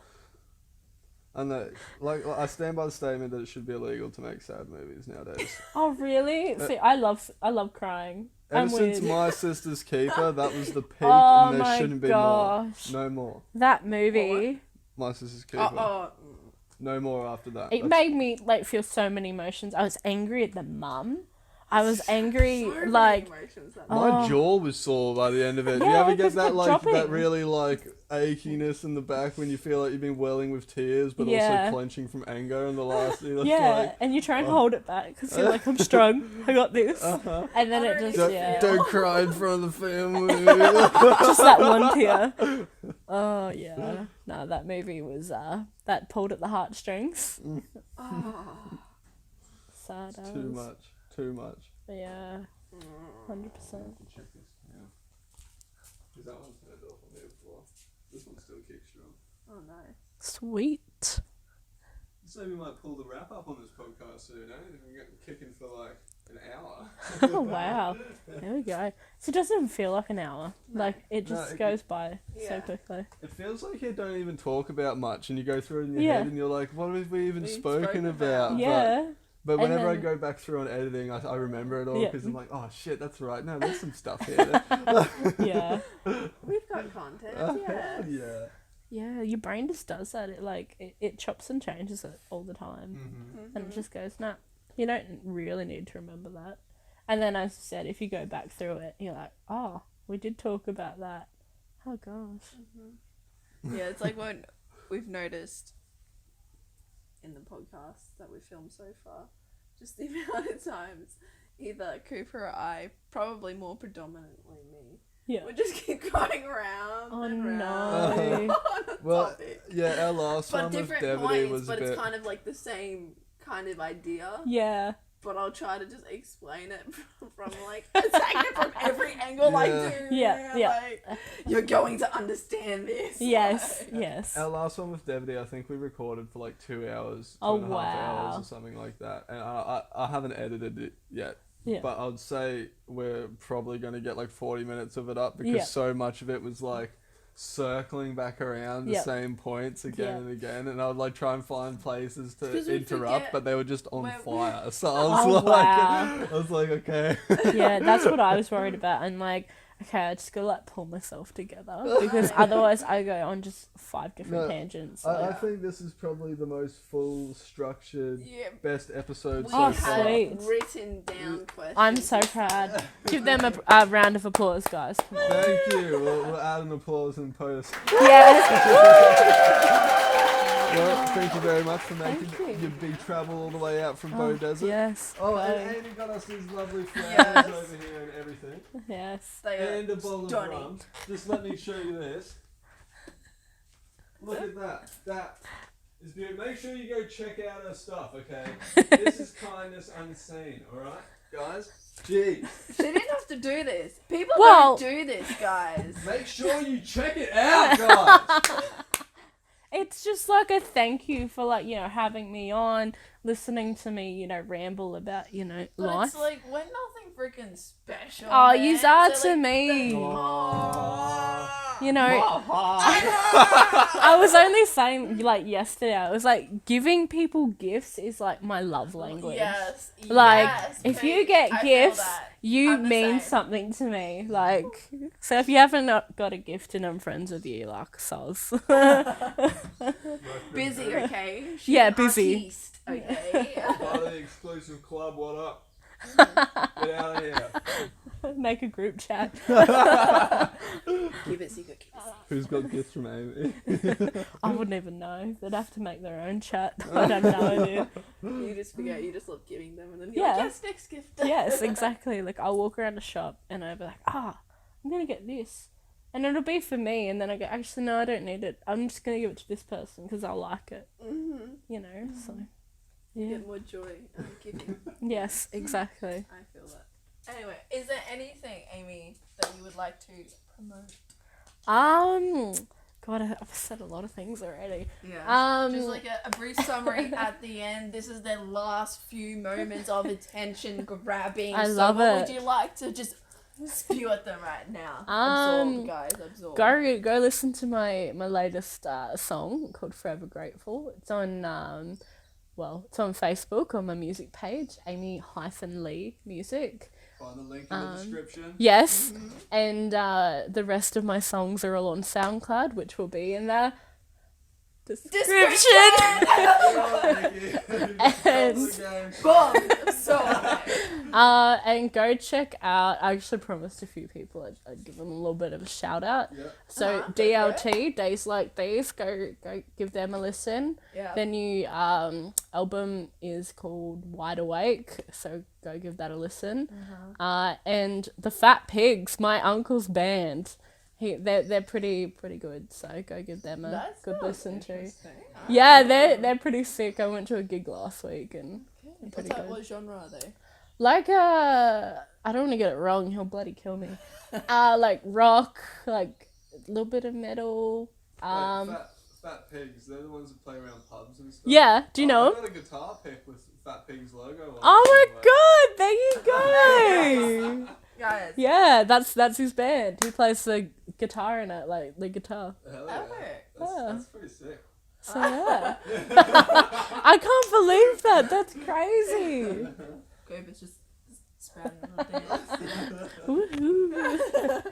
I know, like, I stand by the statement that it should be illegal to make sad movies nowadays. Oh, really? See, I love crying. Ever I'm since weird. My Sister's Keeper, that was the peak, Oh and there my shouldn't gosh. be more. No more. That movie, My Sister's Keeper. No more after that. it made me like feel so many emotions. I was angry at the mum. I was angry, So many like, emotions that My Oh. jaw was sore by the end of it. Do you Yeah, ever it get just that kept like dropping. that really like achiness in the back when you feel like you've been welling with tears, but Yeah. also clenching from anger in the last? You're yeah, like, and you try and hold it back because you're like, I'm strong, I got this, uh-huh. and then I it don't just, even yeah, Don't cry in front of the family. just that one tear. Oh yeah, no, that movie was that pulled at the heartstrings. Oh. Sad as. Too much. Yeah, 100%. Check this. Yeah. Because that one's turned off on there before. This one still kicks strong. Oh no. Sweet. So we might pull the wrap up on this podcast soon, eh? We can get kicking for like An hour. Oh, wow. There we go. So it doesn't feel like an hour. Like, it just goes by so quickly. It feels like you don't even talk about much, and you go through it in your head, and you're like, what have we even spoken about? Yeah. But whenever then, I go back through on editing, I remember it all, because I'm like, oh shit, that's right. No, there's some stuff here. Yeah. We've got content, yes. Yeah. Yeah, your brain just does that. It chops and changes it all the time. And it just goes, nah, you don't really need to remember that. And then, as I said, if you go back through it, you're like, oh, we did talk about that. Oh, gosh. Yeah, it's like what we've noticed in the podcast that we've filmed so far. Just the amount of times either Cooper or I, probably more predominantly me, Yeah. we just keep going round and round no. on a Well, topic. yeah, our last But one with different Devity points, was but a bit... it's kind of like the same kind of idea. Yeah. But I'll try to just explain it from like attack it from every angle I do. Yeah. Like, you're going to understand this. Yes. Like, Yes. Our last one with Devity, I think we recorded for like 2 hours, Oh, 2.5 wow. hours or something like that. And I haven't edited it yet. Yeah. But I'd say we're probably going to get like 40 minutes of it up, because Yeah. so much of it was like circling back around the Yep. same points again Yep. and again, and I would like try and find places to 'Cause we interrupt, forget but they were just on where- fire. So I was Oh, wow. I was like, okay. Yeah, that's what I was worried about. And like, okay, I just gotta like pull myself together, because otherwise I go on just 5 different No, tangents. I Like, think this is probably the most full, structured, Yeah. best episode We so Oh, far. have sweet. written down questions. I'm so proud. Give them a round of applause, guys. Come on. Thank you. We'll add an applause in post. Yes. Well, thank you very much for making Thank you. your big travel all the way out from Bow Desert. Yes. Oh, Chloe. and Amy got us these lovely flowers Yes. over here and everything. Yes. They are And a bowl of stunning. rum. Just let me show you this. Look at that. That is beautiful. Make sure you go check out her stuff, okay? This is kindness unseen, alright? Guys? Jeez. She didn't have to do this. People Well- don't do this, guys. Make sure you check it out, guys! It's just like a thank you for like, having me on, listening to me, ramble about, But life. it's like, we're nothing freaking special. Oh, man. yous are So, to like, me. Aw. I was only saying like yesterday, I was like, giving people gifts is like my love language. Yes. Like, yes, if Pete, you get I feel gifts, that. you I'm the mean same. something to me. Like, so if you haven't got a gift and I'm friends with you, like, soz. Busy, okay? She's Yeah, an busy. artiste, okay? By the exclusive club, what up? Get out of here. Make a group chat. Keep it secret, keep it Who's got gifts from Amy? I wouldn't even know. They'd have to make their own chat. I'd have no idea. secret. You just forget, you just love giving them, and then you're Yeah. like, yes, next gift. Yes, exactly. Like, I'll walk around a shop and I'll be like, I'm going to get this. And it'll be for me. And then I go, actually, no, I don't need it. I'm just going to give it to this person because I like it. Mm-hmm. So, yeah. Get more joy out of giving. Yes, exactly. I feel that. Anyway, is there anything, Amy, that you would like to promote? God, I've said a lot of things already. Yeah. Just like a brief summary at the end. This is their last few moments of attention grabbing. I so love what it. would you like to just spew at them right now? Absorb, guys. Absorb. Go listen to my latest song called Forever Grateful. It's on it's on Facebook on my music page, Amy-Leigh Music. Find the link in the description. Yes, and the rest of my songs are all on SoundCloud, which will be in the description. And Boom. So nice. and go check out. I actually promised a few people I'd give them a little bit of a shout out. Yeah. So Go DLT, Days Like These, go give them a listen. Yeah. Their new album is called Wide Awake, so go give that a listen. And the Fat Pigs, my uncle's band. They're pretty good, so go give them a That good sounds listen to. interesting. Yeah, they're pretty sick. I went to a gig last week and they're What's pretty that? good. What genre are they? Like I don't want to get it wrong. He'll bloody kill me. Like rock, like a little bit of metal. Fat Pigs, they're the ones that play around pubs and stuff. Yeah. Do you know I him? got a guitar pick with Fat Pig's logo. Oh my god, there you go. Guys. Yeah, that's his band. He plays the guitar in it, like the guitar. Hell yeah. Epic. That's pretty sick. So yeah. I can't believe that. That's crazy. Cooper's just spouting a little dance. Woohoo.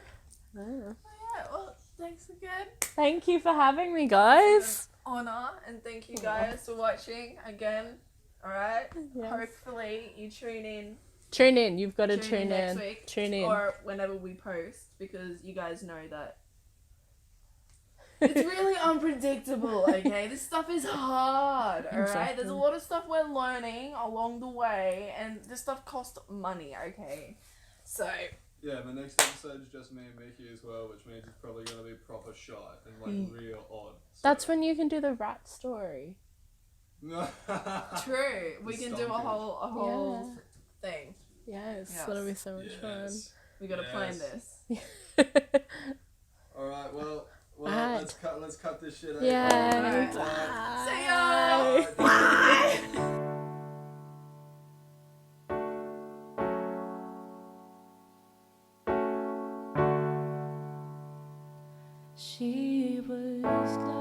Yeah, well, thanks again. Thank you for having me, guys. Honor, and thank you guys for watching again. Alright? Yes. Hopefully you tune in. Tune in. You've got to tune next in. week, Tune in. or whenever we post, because you guys know that it's really unpredictable, okay? This stuff is hard, alright? Exactly. There's a lot of stuff we're learning along the way, and this stuff costs money, okay? So, Yeah, my next episode is just me and Mickey as well, which means it's probably going to be proper shot and like real odd. So. That's when you can do the rat story. true. We can do a whole thing. Yes, Yes. that'll be so much fun. We gotta plan this. Alright, well, Alright. let's cut this shit out. Yeah. Alright. See ya! Bye. She was like